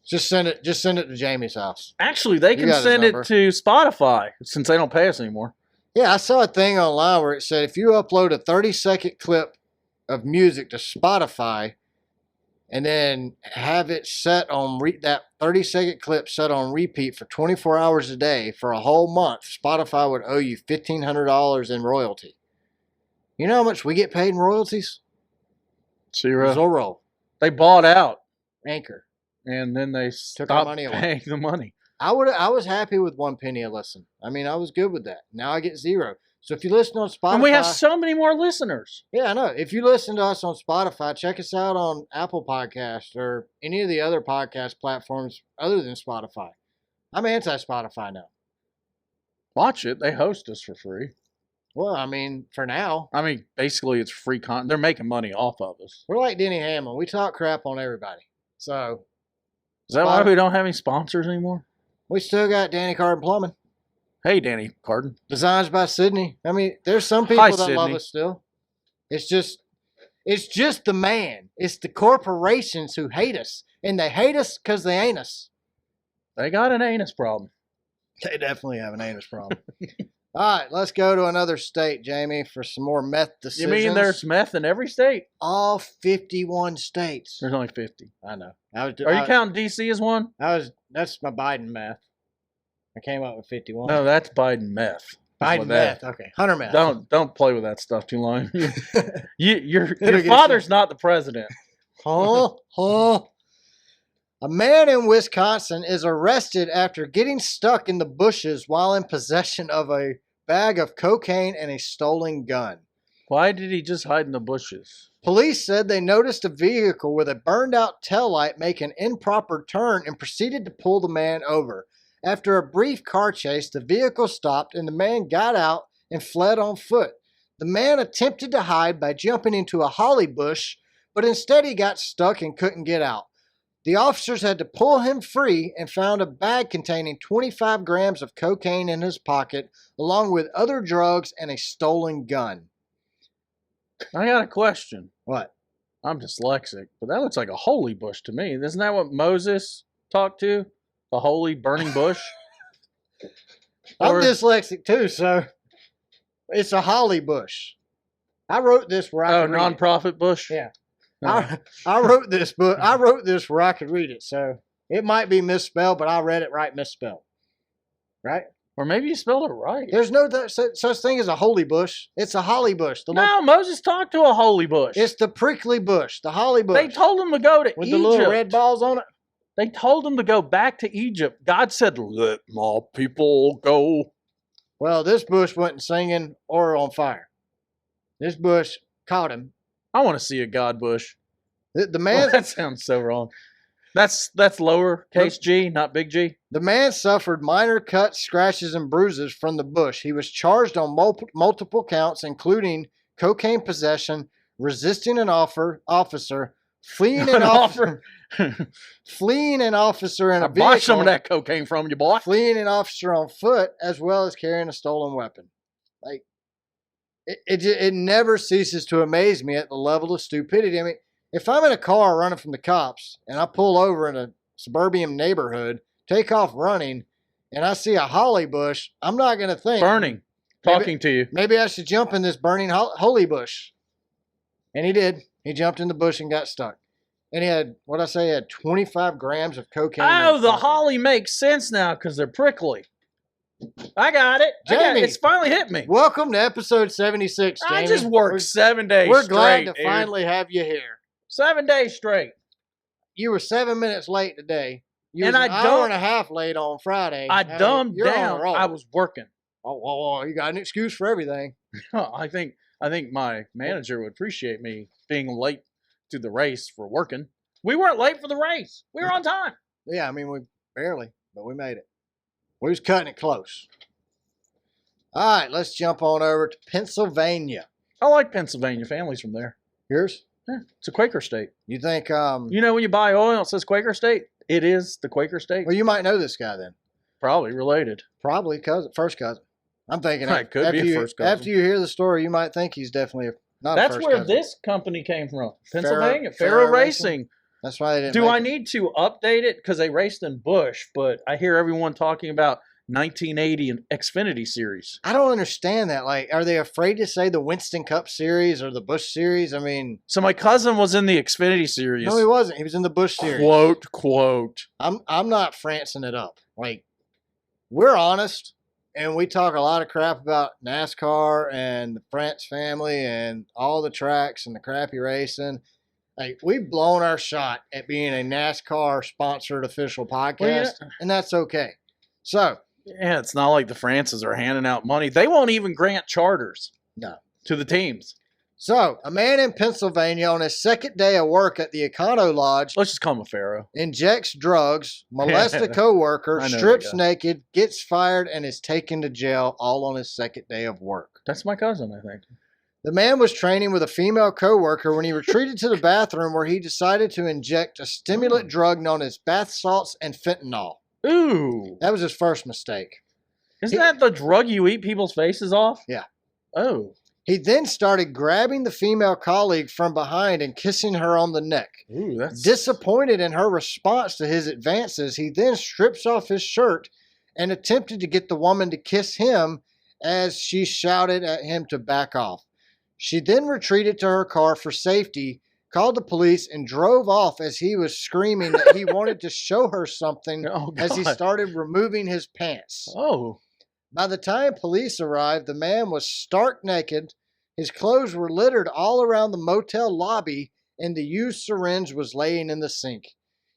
Just send it to Jamie's house. Actually, they can send it to Spotify since they don't pay us anymore. Yeah, I saw a thing online where it said if you upload a 30-second clip of music to Spotify and then have it set on that 30-second clip set on repeat for 24 hours a day for a whole month, Spotify would owe you $1,500 in royalty. You know how much we get paid in royalties? 0. They bought out Anchor. and then they Took our stopped money away. paying the money. I was happy with 1 penny a listen. I mean, I was good with that. Now I get 0. So if you listen on Spotify, And we have so many more listeners. yeah, I know. If you listen to us on Spotify, check us out on Apple Podcasts or any of the other podcast platforms other than Spotify. I'm anti-Spotify now. Watch it. They host us for free. Well, I mean, for now, I mean, basically, it's free content. They're making money off of us. we're like Denny Hamlin. We talk crap on everybody. So Is that why we don't have any sponsors anymore? we still got Danny Carbon Plumbing. Hey, Danny Carden. Designs by Sydney. I mean, there's some people that love Sydney. us still. It's just the man. It's the corporations who hate us. And they hate us because they ain't us. They got an anus problem. They definitely have an anus problem. All right, let's go to another state, Jamie, for some more meth You decisions. mean there's meth in every state? all 51 states? There's only 50. I know. Are you counting D.C. as one? That's my Biden meth. I came up with 51. No, that's Biden meth. Biden meth. Okay, Hunter meth. Don't play with that stuff too long. Your get father's not the president. Huh? A man in Wisconsin is arrested after getting stuck in the bushes while in possession of a bag of cocaine and a stolen gun. Why did he just hide in the bushes? Police said they noticed a vehicle with a burned out taillight make an improper turn and proceeded to pull the man over. After a brief car chase, the vehicle stopped and the man got out and fled on foot. The man attempted to hide by jumping into a holly bush, but instead he got stuck and couldn't get out. The officers had to pull him free and found a bag containing 25 grams of cocaine in his pocket, along with other drugs and a stolen gun. I got a question. What? I'm dyslexic, but that looks like a holy bush to me. Isn't that what Moses talked to? The holy burning bush? I'm Or- dyslexic too, so it's a holly bush. I wrote this where I could read it. nonprofit bush? Yeah. Oh. I wrote this book. I wrote this where I could read it, so it might be misspelled, but I read it right misspelled. Right? Or maybe you spelled it right. There's no such thing as a holy bush. It's a holly bush. No, Moses talked to a holy bush. It's the prickly bush, the holly bush. They told him to go to with Egypt. the little red balls on it. They told him to go back to Egypt. God said, "Let my people go." Well, this bush wasn't singing or on fire. This bush caught him. I want to see a God bush. The man, That sounds so wrong. That's lowercase G, not big G. the man suffered minor cuts, scratches, and bruises from the bush. He was charged on multiple counts, including cocaine possession, resisting an officer, fleeing an officer, fleeing an officer in a I vehicle, bought some of that cocaine from you, boy. fleeing an officer on foot, as well as carrying a stolen weapon. Like it never ceases to amaze me at the level of stupidity. I mean, if I'm in a car running from the cops and I pull over in a suburban neighborhood, take off running, and I see a holly bush, I'm not going to think Burning, talking to you. maybe I should jump in this burning holy bush. And he did. He jumped in the bush and got stuck. And he had, he had 25 grams of cocaine. in Oh, his the pocket. holly makes sense now because they're prickly. I got it. Jamie. It's finally hit me. Welcome to episode 76, Jamie. I just worked 7 days We're straight. glad to dude. finally have you here. 7 days straight. You were 7 minutes late today. You And was I an hour don't- and a half late on Friday. I mean, dumbed you're on a down. roll. I was working. Oh, you got an excuse for everything. I think my manager would appreciate me being late to the race for working. We weren't late for the race. We were on time. Yeah, I mean, we barely, but we made it. We was cutting it close. All right, let's jump on over to Pennsylvania. I like Pennsylvania. Family's from there. Yours? Yeah, it's a Quaker state. You think? You know when you buy oil, it says Quaker state. It is the Quaker state. Well, you might know this guy then. Probably related. Probably first cousin. I'm thinking It could be a first cousin. After you hear the story, you might think he's definitely not a That's first where cousin. this company came from. Pennsylvania. Faro Faro Racing. That's why they didn't. Do make I it. need to update it? Because they raced in Bush, but I hear everyone talking about 1980 and Xfinity series. I don't understand that. Like, are they afraid to say the Winston Cup series or the Bush series? I mean, So my cousin was in the Xfinity series. no, he wasn't. He was in the Bush series. Quote. I'm not francing it up. Like, we're honest, and we talk a lot of crap about NASCAR and the France family and all the tracks and the crappy racing. Like, we've blown our shot at being a NASCAR sponsored official podcast, and that's okay. So, Yeah, it's not like the Frances are handing out money. They won't even grant charters. No. To the teams. So, a man in Pennsylvania on his second day of work at the Econo Lodge Let's just call him a Pharaoh. injects drugs, molests a coworker, I know that strips guy. naked, gets fired, and is taken to jail all on his second day of work. That's my cousin, I think. The man was training with a female coworker when he retreated to the bathroom where he decided to inject a stimulant drug known as bath salts and fentanyl. Ooh. That was his first mistake. Isn't that the drug you eat people's faces off? Yeah. Oh. He then started grabbing the female colleague from behind and kissing her on the neck. Ooh, that's Disappointed in her response to his advances, he then strips off his shirt and attempted to get the woman to kiss him as she shouted at him to back off. She then retreated to her car for safety, called the police, and drove off as he was screaming that he wanted to show her something Oh, as he God. started removing his pants. Oh. By the time police arrived, the man was stark naked. His clothes were littered all around the motel lobby, and the used syringe was laying in the sink.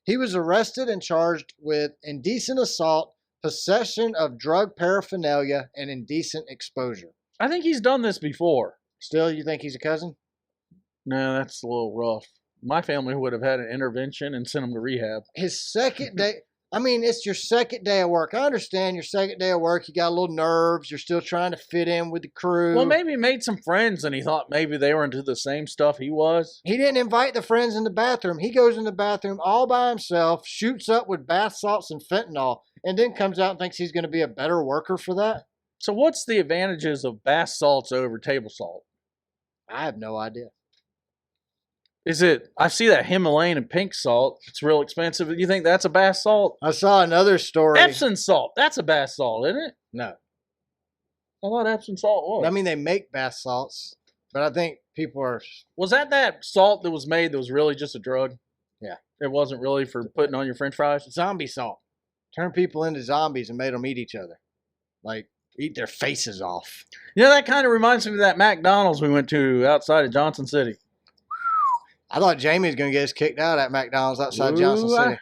He was arrested and charged with indecent assault, possession of drug paraphernalia, and indecent exposure. I think he's done this before. Still, you think he's a cousin? No, that's a little rough. My family would have had an intervention and sent him to rehab. His second day, I mean, it's your second day of work. I understand your second day of work. You got a little nerves. You're still trying to fit in with the crew. Well, maybe he made some friends and he thought maybe they were into the same stuff he was. He didn't invite the friends in the bathroom. He goes in the bathroom all by himself, shoots up with bath salts and fentanyl, and then comes out and thinks he's going to be a better worker for that. So what's the advantages of bath salts over table salt? I have no idea. Is it, I see that Himalayan and pink salt. It's real expensive. You think that's a bath salt? I saw another story. Epsom salt. That's a bath salt, isn't it? No. I thought Epsom salt was. I mean, they make bath salts, but I think people are... Was that salt that was made that was really just a drug? Yeah. It wasn't really for putting on your french fries? zombie salt. Turned people into zombies and made them eat each other. Like, eat their faces off. You know, that kind of reminds me of that McDonald's we went to outside of Johnson City. I thought Jamie was going to get us kicked out at McDonald's outside Johnson Ooh, City.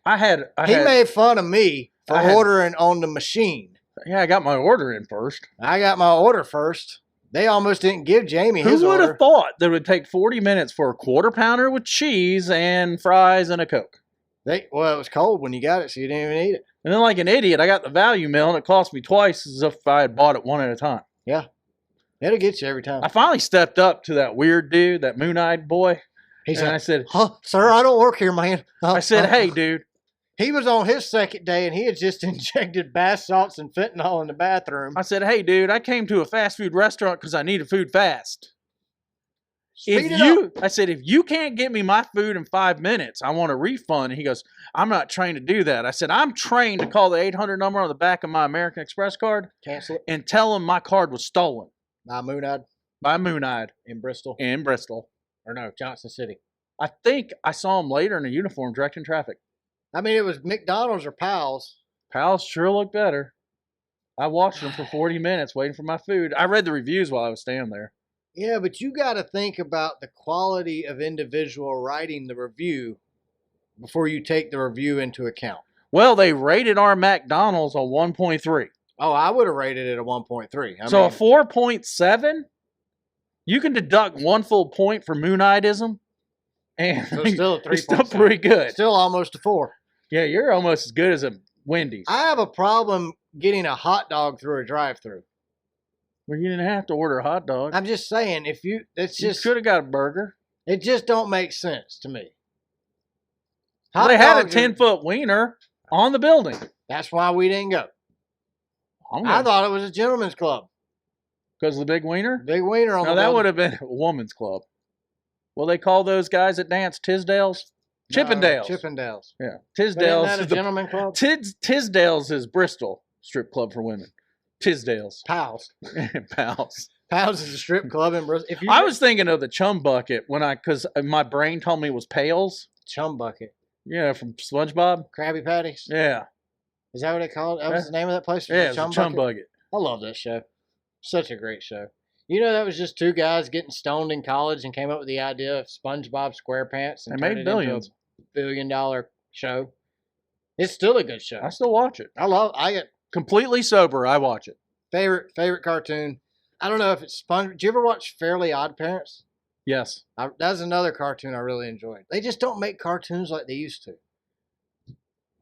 I He made fun of me for I had- ordering on the machine. Yeah, I got my order in first. I got my order first. They almost didn't give Jamie his Who would order. have thought that it would take 40 minutes for a quarter pounder with cheese and fries and a Coke? Well, it was cold when you got it, so you didn't even eat it. And then like an idiot, I got the value meal and it cost me twice as if I had bought it one at a time. It'll get you every time. I finally stepped up to that weird dude, that moon-eyed boy. He And I said, said, "Huh, sir, I don't work here, man." I said, hey, dude. He was on his second day, and he had just injected bath salts and fentanyl in the bathroom. I said, hey, dude, I came to a fast food restaurant because I needed food fast. Speed it up. I said, if you can't get me my food in 5 minutes, I want a refund. And he goes, I'm not trained to do that. I said, I'm trained to call the 800 number on the back of my American Express card Cancel it. and tell him my card was stolen By Moon-Eyed by Moon-Eyed in Bristol. in Bristol. Or no, Johnson City. I think I saw him later in a uniform directing traffic. I mean, it was McDonald's or Pal's. Pals sure look better. I watched them for 40 minutes waiting for my food. I read the reviews while I was standing there. Yeah, but you got to think about the quality of individual writing the review before you take the review into account. Well, they rated our McDonald's a 1.3. Oh, I would have rated it a 1.3. I So mean, a 4.7, you can deduct 1 full point for moon-eyedism. And so it's still a 3. it's still pretty good. Still almost a 4. Yeah, you're almost as good as a Wendy's. I have a problem getting a hot dog through a drive-through. Well, you didn't have to order a hot dog. I'm just saying, if you, it's You just, could have got a burger. It just don't make sense to me. Well, they had a dogs are- 10-foot wiener on the building. That's why we didn't go. I thought it was a gentleman's club. Because of the big wiener? Big wiener on No, the that building. would have been a woman's club. Well, they call those guys that dance Tisdales? Chippendales. No, Chippendales. Yeah. But isn't Tisdales that a is the gentleman club? Tisdales is Bristol strip club for women. Tisdales. Pals. Pals. Pals is a strip club in Bristol. If you I was thinking of the chum bucket because my brain told me it was pails. Chum Bucket. Yeah, from SpongeBob. Krabby Patties. Yeah. Is that what they call it? That was the name of that place? Yeah, it was a chum bucket. I love that show. Such a great show. You know, that was just two guys getting stoned in college and came up with the idea of SpongeBob SquarePants. And They turned made it billions. into a $1 billion show. It's still a good show. I still watch it. I get Completely sober, I watch it. favorite cartoon. I don't know if it's Did you ever watch Fairly Odd Parents? Yes. That's another cartoon I really enjoyed. They just don't make cartoons like they used to.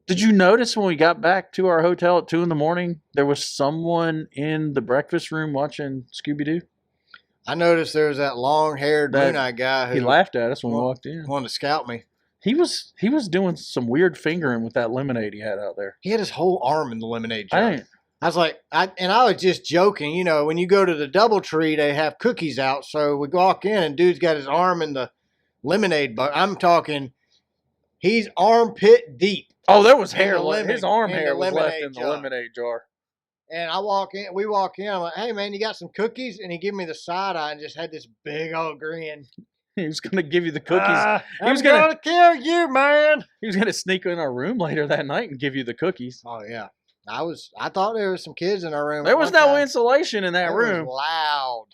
Did you notice when we got back to our hotel at 2 a.m, there was someone in the breakfast room watching Scooby-Doo? I noticed there was that long-haired, That- moon-eyed guy who He laughed at us when we walked in. wanted to scout me. He was doing some weird fingering with that lemonade he had out there. He had his whole arm in the lemonade jar. I was like, I was just joking. You know, when you go to the DoubleTree, they have cookies out. So we walk in, and dude's got his arm in the lemonade bucket. I'm talking, he's armpit deep. Oh, there was In hair. the lemon- His arm in the hair was left lemonade in the jar. lemonade jar. And we walk in. I'm like, hey, man, you got some cookies? And he gave me the side eye and just had this big old grin. He was going to give you the cookies. I'm was gonna- gonna kill you, man. He was going to sneak in our room later that night and give you the cookies. Oh, yeah. I thought there was some kids in our room. There at was one no time. insulation in that It was room. loud.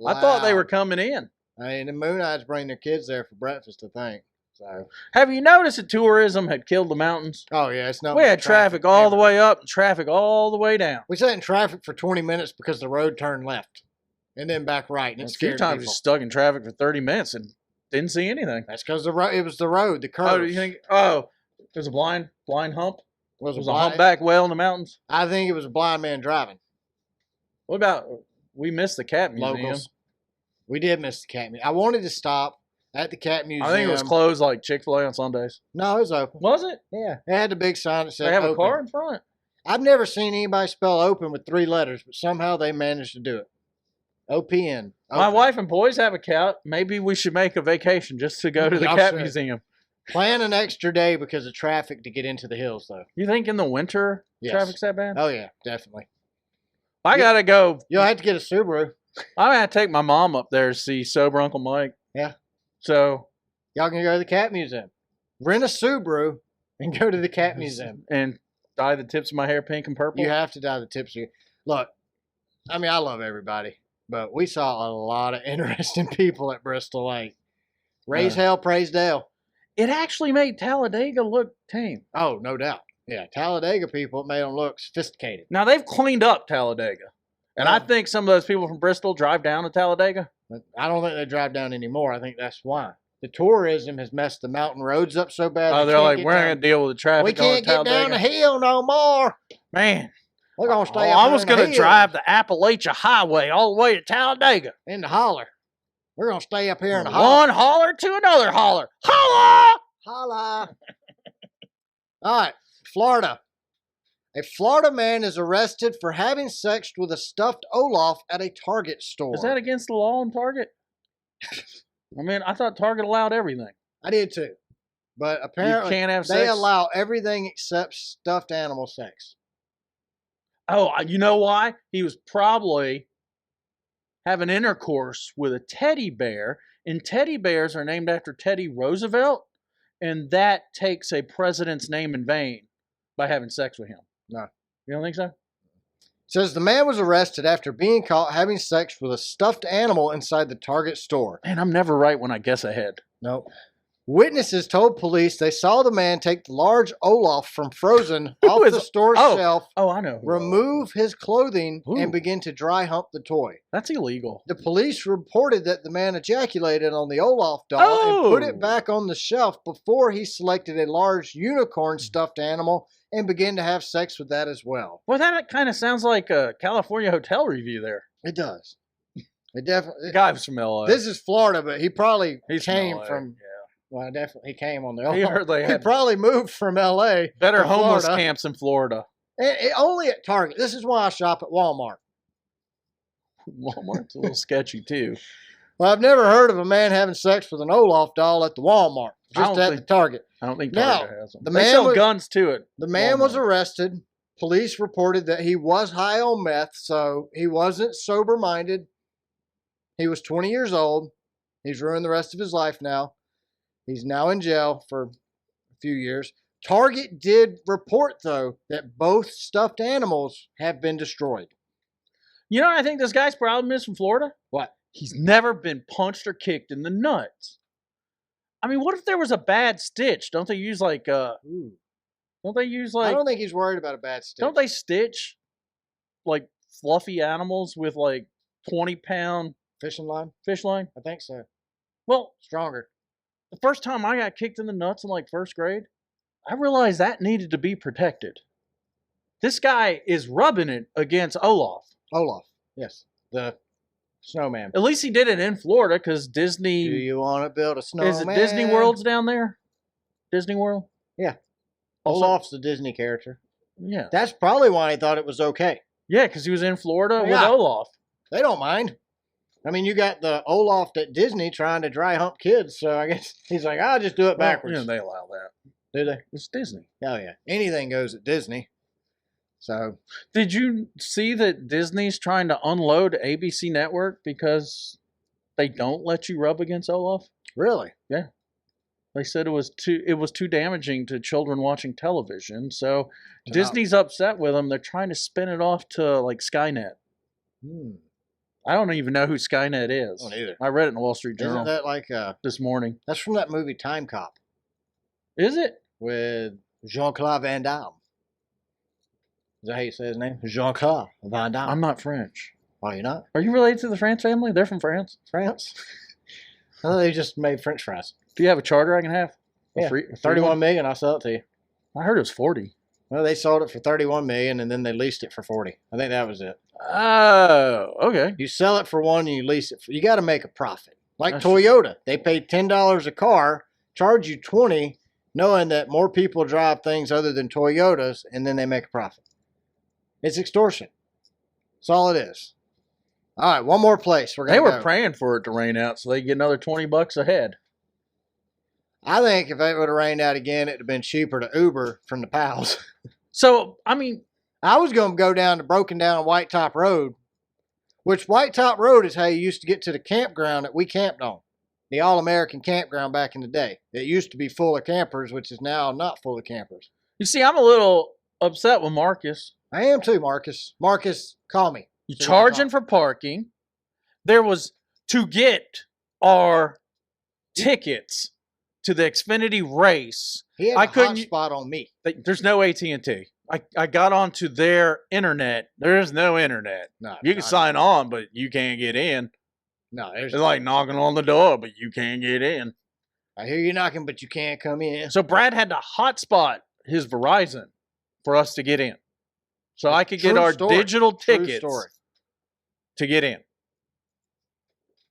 I thought they were Loud. coming in. I mean, the Moon-Eyes bring their kids there for breakfast, I think. So, Have you noticed that tourism had killed the mountains? oh yeah, it's not. We had traffic all the way up and traffic all the way down. We sat in traffic for 20 minutes because the road turned left, and then back right, and it A few scared times we people. stuck in traffic for 30 minutes and didn't see anything. That's because the road. It was the road, the curve. Oh, do you think? Oh, there's a blind hump. was There's a a blind, humpback whale in the mountains. I think it was a blind man driving. What about we missed the cat museum? Locals. We did miss the cat museum. I wanted to stop at the cat museum. I think it was closed like Chick-fil-A on Sundays. No, it was open. Was it? Yeah, it had the big sign that said They have a open. car in front. I've never seen anybody spell open with 3 letters, but somehow they managed to do it. OPN. My Open. wife and boys have a cat. Maybe we should make a vacation just to go to the Y'all cat should. museum. Plan an extra day because of traffic to get into the hills, though. You think in the winter Yes. traffic's that bad? Oh yeah, definitely. I gotta go. You'll have to get a Subaru. I'm gonna take my mom up there to see sober Uncle Mike. Yeah. So Y'all can go to the cat museum. Rent a Subaru and go to the cat museum. and dye the tips of my hair pink and purple. You have to dye the tips. Look, I mean, I love everybody, but we saw a lot of interesting people at Bristol Lake. Raise hell, praise Dale. It actually made Talladega look tame. Oh, no doubt. Yeah, Talladega people made them look sophisticated. Now they've cleaned up Talladega, and I Yeah. think some of those people from Bristol drive down to Talladega. But I don't think they drive down anymore. I think that's why. The tourism has messed the mountain roads up so bad. Oh, we they're can't like, get we're not down- gonna deal with the traffic. We can't going get to down the Talladega. hill no more. Man, We're going to stay I up was here in the gonna hills, drive the Appalachia Highway all the way to Talladega. in the holler. We're going to stay up here in the holler. One holler to another holler. Holla! Holla. All right, Florida. A Florida man is arrested for having sex with a stuffed Olaf at a Target store. Is that against the law in Target? I mean, I thought Target allowed everything. I did too. But You apparently can't have they sex. allow everything except stuffed animal sex. Oh, you know why? He was probably having intercourse with a teddy bear, and teddy bears are named after Teddy Roosevelt, and that takes a president's name in vain by having sex with him. No. You don't think so? Says the man was arrested after being caught having sex with a stuffed animal inside the Target store. Man, I'm never right when I guess ahead. Nope. Witnesses told police they saw the man take the large Olaf from Frozen off is- the store oh. shelf, Oh, I know. remove his clothing, Ooh. and begin to dry hump the toy. That's illegal. The police reported that the man ejaculated on the Olaf doll and put it Oh. back on the shelf before he selected a large unicorn stuffed animal and began to have sex with that as well. Well, that kind of sounds like a California hotel review there. It does. It definitely. The guy was from LA. This is Florida, but he probably He's came LA, from. yeah. Well, definitely he came on the. He heard they He had probably moved from L.A. better to homeless Florida. camps in Florida. And only at Target. This is why I shop at Walmart. Walmart's a little sketchy too. Well, I've never heard of a man having sex with an Olaf doll at the Walmart. Just at the Target. I don't think Now, Target has them. the They man sell was- guns too at The man was Walmart. arrested. Police reported that he was high on meth, so he wasn't sober-minded. He was 20 years old. He's ruined the rest of his life now. He's now in jail for a few years. Target did report, though, that both stuffed animals have been destroyed. You know what I think this guy's problem is from Florida? What? He's never been punched or kicked in the nuts. I mean, what if there was a bad stitch? Don't they use like Ooh. don't they use I like don't think he's worried about a bad stitch. don't they stitch like fluffy animals with like 20-pound Fishing line? fish line? I think so. Well, Stronger. the first time I got kicked in the nuts in like first grade, I realized that needed to be protected. This guy is rubbing it against Olaf. Olaf. Yes. The snowman. At least he did it in Florida because Do Disney. you want to build a snowman? Is it Disney World's down there? Disney World? Yeah. Also- Olaf's the Disney character. Yeah. That's probably why he thought it was okay. Yeah, because he was in Florida with Yeah. Olaf. They don't mind. I mean, you got the Olaf at Disney trying to dry hump kids, so I guess he's like, I'll just do it backwards. Well, they allow that. Do they? It's Disney. Oh, yeah. Anything goes at Disney. So, Did you see that Disney's trying to unload ABC Network because they don't let you rub against Olaf? really? They said it was too damaging to children watching television. So To Disney's upset with them. They're trying to spin it off to like Skynet. I don't even know who Skynet is. I don't either. I read it in the Wall Street Journal Isn't that like, this morning. that's from that movie Time Cop Is it? with Jean-Claude Van Damme. Is that how you say his name? Jean-Claude Van Damme. I'm not French. Oh, you're not? Are you related to the France family? They're from France. France? I thought they just made French fries. Do you have a charter I can have? A Yeah, free one? 31 million, I'll sell it to you. I heard it was 40. Well, they sold it for 31 million and then they leased it for 40. I think that was it. Oh, okay. You sell it for one and you lease it for, you got to make a profit. Like That's Toyota, they paid $10 a car, charge you 20, knowing that more people drive things other than Toyotas, and then they make a profit. It's extortion. That's all it is. All right, one more place. We're They gonna were go. praying for it to rain out so they get another $20 a head. I think if it would have rained out again, it'd have been cheaper to Uber from the pals. So, I mean, I was going to go down to Broken Down White Top Road, which White Top Road is how you used to get to the campground that we camped on. The All-American campground back in the day. It used to be full of campers, which is now not full of campers. you see, I'm a little upset with Marcus. I am too, Marcus. Marcus, call me. You So we can charging talk. for parking. There was to get our tickets to the Xfinity race. He had I a couldn't- hotspot on me. There's no AT&T. I got onto their internet. There's no internet. No, You can sign on, but you can't get in. No, there's It's like knocking on the door, but you can't get in. I hear you knocking, but you can't come in. So Brad had to hotspot his Verizon for us to get in. So I could get True our story. digital True tickets story. to get in.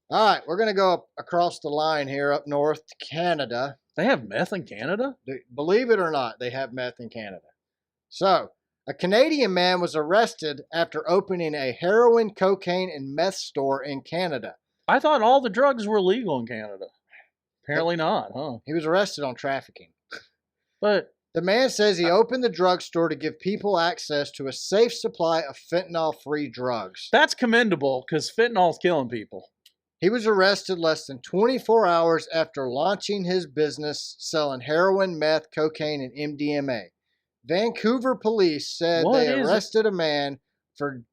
All right, we're going to go up across the line here up north to Canada. They have meth in Canada? Believe it or not, they have meth in Canada. So, a Canadian man was arrested after opening a heroin, cocaine, and meth store in Canada. I thought all the drugs were legal in Canada. Apparently not, huh? He was arrested on trafficking. But The man says he opened the drugstore to give people access to a safe supply of fentanyl-free drugs. that's commendable because fentanyl's killing people. He was arrested less than 24 hours after launching his business selling heroin, meth, cocaine, and MDMA. Vancouver police said What they is it? arrested a man for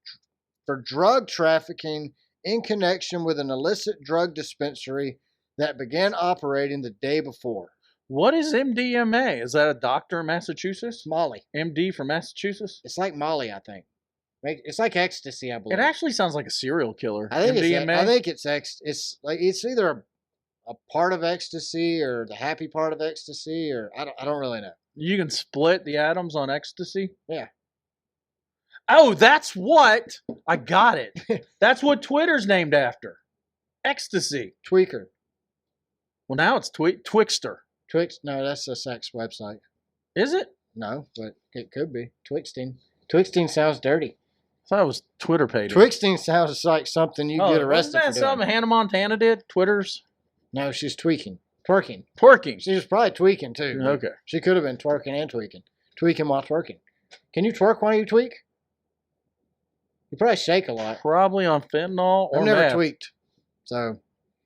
drug trafficking in connection with an illicit drug dispensary that began operating the day before. What is MDMA? Is that a doctor in Massachusetts? Molly. MD from Massachusetts? It's like Molly, I think. It's like ecstasy, I believe. It actually sounds like a serial killer. I think MDMA? it's like it's either a part of ecstasy or the happy part of ecstasy, or I don't really know. You can split the atoms on ecstasy? Yeah. Oh, that's what. I got it. That's what Twitter's named after. Ecstasy. Tweaker. Well, now it's Twixter. No, that's a sex website. Is it? No, but it could be. Twixting. Twixting sounds dirty. I thought it was Twitter page. Twixting sounds like something you get arrested wasn't that for doing. something Hannah Montana did? Twitter's? No, she's tweaking. Twerking. Twerking. She was probably tweaking too. Okay. She could have been twerking and tweaking. Tweaking while twerking. Can you twerk while you tweak? You probably shake a lot. Probably on fentanyl or I've never meth. tweaked. So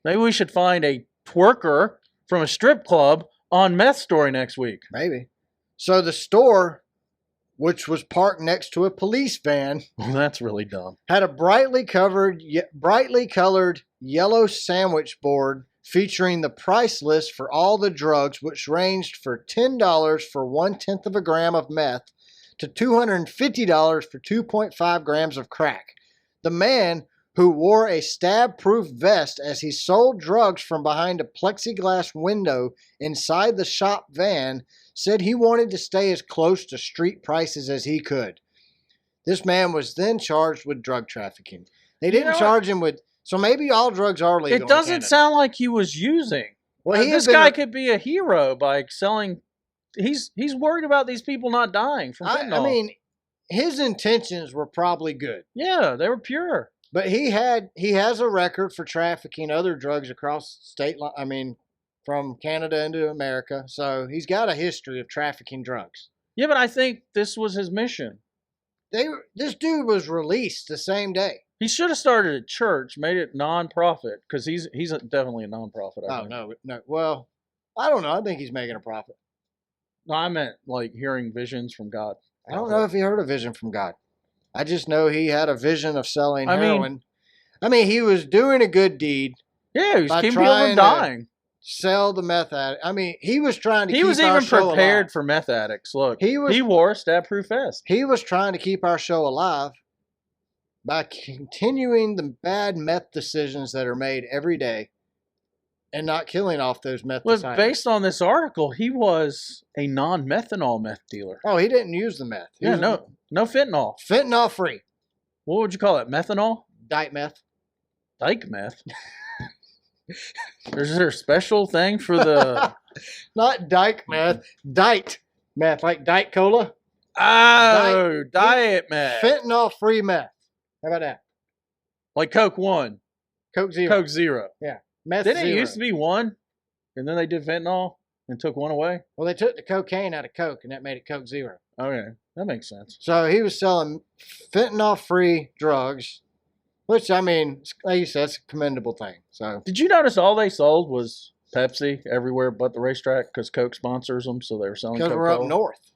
Maybe we should find a twerker from a strip club on Meth Story next week. maybe. So the store, which was parked next to a police van, Well, that's really dumb. had a brightly colored yellow sandwich board featuring the price list for all the drugs, which ranged for $10 for 1/10 of a gram of meth to $250 for 2.5 grams of crack. The man, who wore a stab-proof vest as he sold drugs from behind a plexiglass window inside the shop van, said he wanted to stay as close to street prices as he could. This man was then charged with drug trafficking. They didn't charge him with... So maybe all drugs are legal. It doesn't sound like he was using. Well, This guy could be a hero by selling... He's worried about these people not dying from fentanyl. I mean, his intentions were probably good. Yeah, they were pure. But he has a record for trafficking other drugs across state line. I mean, from Canada into America. So he's got a history of trafficking drugs. Yeah, but I think this was his mission. This dude was released the same day. He should have started a church, made it non-profit, because he's definitely a non-profit. I think. No. Well, I don't know. I think he's making a profit. No, I meant like hearing visions from God. I don't know if he heard a vision from God. I just know he had a vision of selling heroin. I mean, he was doing a good deed. Yeah, he was by keeping people trying from dying. Sell the meth addict. I mean, he was trying to He keep was our even show prepared alive. for meth addicts. Look, He wore a stab-proof vest. He was trying to keep our show alive by continuing the bad meth decisions that are made every day and not killing off those meth Well, disciples. based on this article, he was a non-methanol meth dealer. Oh, he didn't use the meth. He Yeah, was no fentanyl. fentanyl free. What would you call it? Methanol? Diet meth. Dyke meth? Is there a special thing for the... Not dyke meth. Diet meth, like Diet Cola. Oh, diet meth. Fentanyl free meth. How about that? Like Coke 1. Coke Zero. Coke 0. Meth Didn't Zero. it used to be 1? And then they did fentanyl and took 1 away? Well, they took the cocaine out of Coke, and that made it Coke Zero. Okay, that makes sense. So he was selling fentanyl-free drugs, which, I mean, like you said, it's a commendable thing. So Did you notice all they sold was Pepsi everywhere but the racetrack because Coke sponsors them, so they were selling because Coca-Cola? we're up north.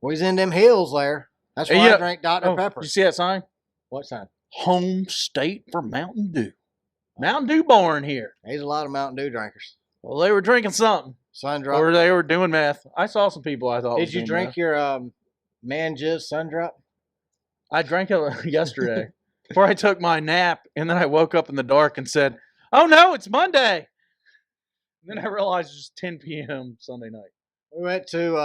We was in them hills there. That's why Hey, I drank Dr. Pepper. You see that sign? What sign? Home state for Mountain Dew. Mountain Dew born here. There's a lot of Mountain Dew drinkers. Well, they were drinking something. Sun drop. Or they were doing meth. I saw some people I thought Did was you doing drink meth. your man jizz sun drop? I drank it yesterday before I took my nap, and then I woke up in the dark and said, "Oh no, it's Monday." And then I realized it's just 10 p.m. Sunday night. We went to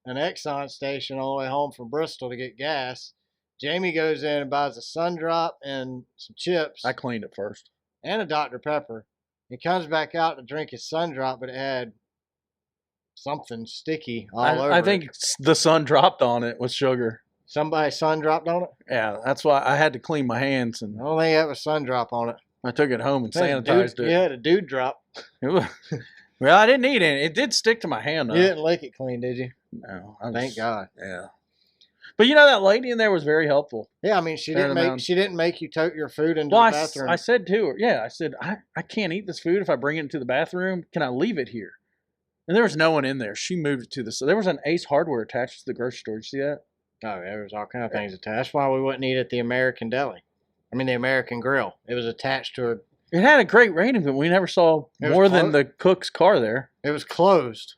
an Exxon station on the way home from Bristol to get gas. Jamie goes in and buys a sun drop and some chips I cleaned it first. and a Dr. Pepper. He comes back out to drink his sun drop, but it had something sticky all over I it. think the sun dropped on it with sugar. Somebody sun dropped on it? Yeah, that's why I had to clean my hands, and I don't think that was sun drop on it. I took it home and It had a sanitized dude, it. You had a dude drop. It was, well, I didn't eat it. It did stick to my hand, though. You didn't lick it clean, did you? No, Thank God. Yeah. But you know, that lady in there was very helpful. Yeah, I mean, she Fair didn't amount. make you tote your food into Well, the bathroom. I said to her, I said, I can't eat this food if I bring it into the bathroom. Can I leave it here? And there was no one in there. She moved it to the... So there was an Ace Hardware attached to the grocery store. Did you see that? Oh, there was all kind of things attached. That's why we wouldn't eat at the American Deli. I mean, the American Grill. It was attached to a... It had a great rating, but we never saw It was more than closed. the cook's car there. It was closed.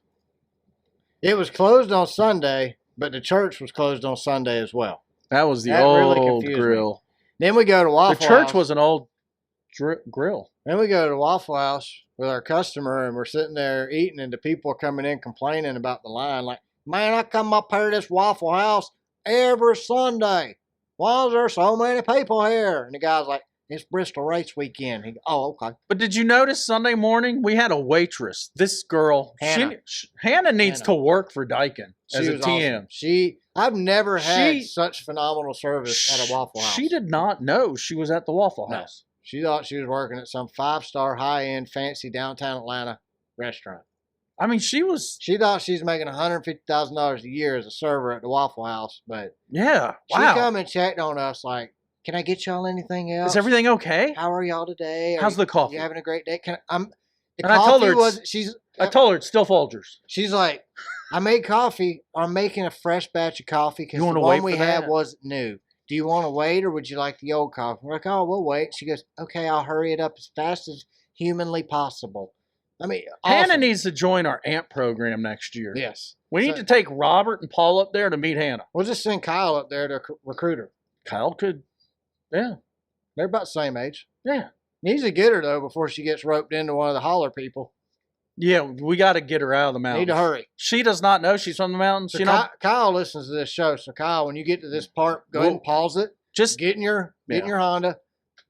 It was closed on Sunday, but the church was closed on Sunday as well. That was the That really old confused me. grill. Then we go to The Waffle church House. was an old grill. Then we go to Waffle House with our customer, and we're sitting there eating, and the people are coming in complaining about the line. Like, man, I come up here to this Waffle House, every Sunday. Why is there so many people here? And the guy's like, it's Bristol race weekend. He goes, oh, okay. But did you notice Sunday morning we had a waitress? This girl, Hannah. Hannah needs Hannah. to work for Daikin as She a was TM. awesome. I've never had She- such phenomenal service at a Waffle House. She did not know she was at the Waffle No. House. She thought she was working at some 5-star, high-end, fancy downtown Atlanta restaurant. I mean, she was. She thought she was making $150,000 a year as a server at the Waffle House, but Yeah. she Wow. come and checked on us like, "Can I get y'all anything else? Is everything okay? How are y'all today? How's the coffee? You having a great day? The And I told coffee her was it's- I told her it's still Folgers. she's like, I made coffee. I'm making a fresh batch of coffee because You the wanna wait one we for had that? wasn't new. Do you want to wait or would you like the old coffee? We're like, oh, we'll wait. She goes, okay, I'll hurry it up as fast as humanly possible. I mean, Hannah awesome. needs to join our AMP program next year. Yes. We need So- to take Robert and Paul up there to meet Hannah. We'll just send Kyle up there to recruit her. Kyle could. Yeah. They're about the same age. Yeah. Needs to get her, though, before she gets roped into one of the holler people. Yeah, we got to get her out of the mountains. Need to hurry. She does not know she's from the mountains. So You know, Kyle listens to this show. So, Kyle, when you get to this part, go ahead and pause it. just Get in your Yeah. Honda.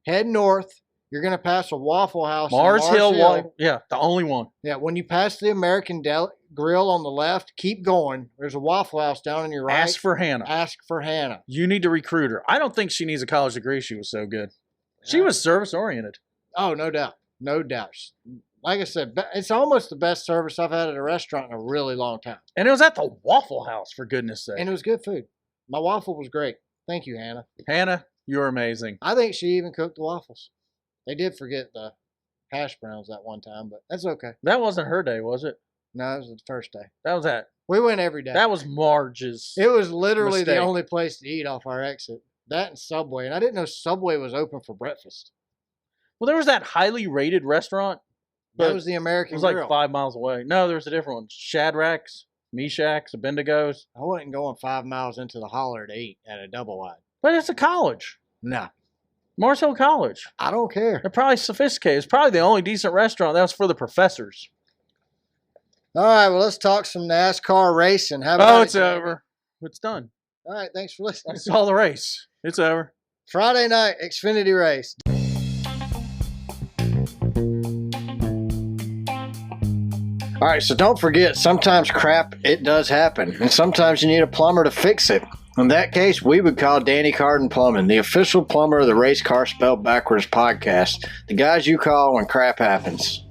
Head north. You're going to pass a Waffle House. in Mars Hill. Yeah, the only one. Yeah, when you pass the American Grill on the left, keep going. There's a Waffle House down on your right. Ask for Hannah. Ask for Hannah. You need to recruit her. I don't think she needs a college degree. She was so good. She was service oriented. Oh, no doubt. No doubt. Like I said, it's almost the best service I've had at a restaurant in a really long time. And it was at the Waffle House, for goodness sake. And it was good food. My waffle was great. Thank you, Hannah. Hannah, you're amazing. I think she even cooked the waffles. They did forget the hash browns that one time, but that's okay. That wasn't her day, was it? No, it was the first day. That was that. We went every day. That was Marge's. It was literally the mistake. only place to eat off our exit. That and Subway. And I didn't know Subway was open for breakfast. Well, there was that highly rated restaurant. That But was the It American was like Grill. 5 miles away. No, there was a different one. Shadrack's, Meshach's, Abendigo's. I wasn't going 5 miles into the holler to eat at a double wide. But it's a college. Nah, Mars Hill College. I don't care. They're probably sophisticated. It's probably the only decent restaurant that was for the professors. All right, well, let's talk some NASCAR racing. How about Oh, it, it's Jamie? over. It's done. All right, thanks for listening. I saw the race. It's over. Friday night Xfinity race. All right, so don't forget, sometimes crap, it does happen. And sometimes you need a plumber to fix it. In that case, we would call Danny Carden Plumbing, the official plumber of the Race Car Spelled Backwards podcast. The guys you call when crap happens.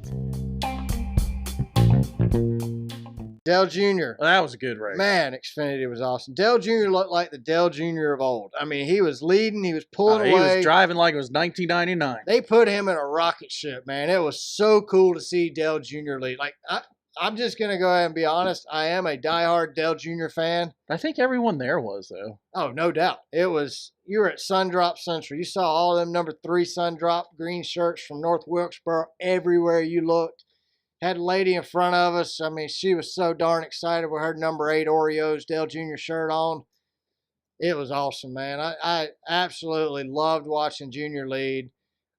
Dale Jr. Well, that was a good race. Man, Xfinity was awesome. Dale Jr. looked like the Dale Jr. of old. I mean, he was leading, he was pulling He away. was driving like it was 1999. They put him in a rocket ship, man. It was so cool to see Dale Jr. lead. Like, I'm just going to go ahead and be honest. I am a diehard Dale Jr. fan. I think everyone there was, though. Oh, no doubt. You were at Sundrop Central. You saw all them number 3 Sundrop green shirts from North Wilkesboro everywhere you looked. Had a lady in front of us. I mean, she was so darn excited with her number 8 Oreos Dale Jr. shirt on. It was awesome, man. I absolutely loved watching Junior lead.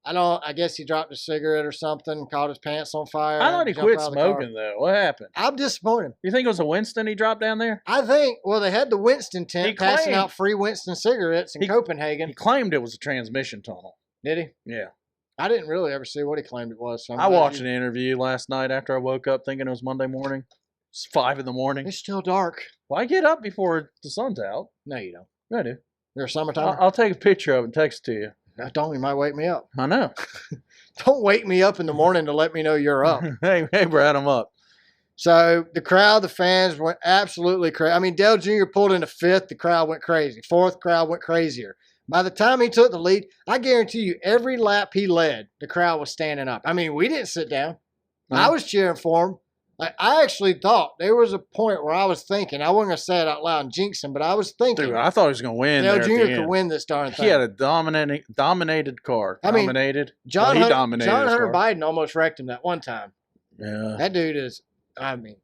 I guess he dropped a cigarette or something, caught his pants on fire. I thought he jumped quit out of the car. smoking, though. What happened? I'm disappointed. You think it was a Winston he dropped down there? I think, well, they had the Winston tent He passing claimed- out free Winston cigarettes in He Copenhagen. He claimed it was a transmission tunnel. Did he? Yeah. I didn't really ever see what he claimed it was. So I'm I glad watched an interview last night after I woke up thinking it was Monday morning. It's 5 in the morning. It's still dark. Well, I get up before the sun's out. No, you don't. Yeah, I do. You're a summertime. I'll take a picture of it and text it to you. Don't, you might wake me up. I know. Don't wake me up in the morning to let me know you're up. hey, Brad, I'm up. So the crowd, the fans went absolutely crazy. I mean, Dale Jr. pulled into 5th. The crowd went crazy. 4th, crowd went crazier. By the time he took the lead, I guarantee you every lap he led, the crowd was standing up. I mean, we didn't sit down. I was cheering for him. I actually thought there was a point where I was thinking, I wasn't going to say it out loud and jinx him, but I was thinking Dude, I thought he was going to win. Dale there at Jr. the could end. win this darn thing. He had a dominated car. I mean, dominated. John Well, he dominated his Hunter car. Biden almost wrecked him that one time. Yeah. That dude is, I mean,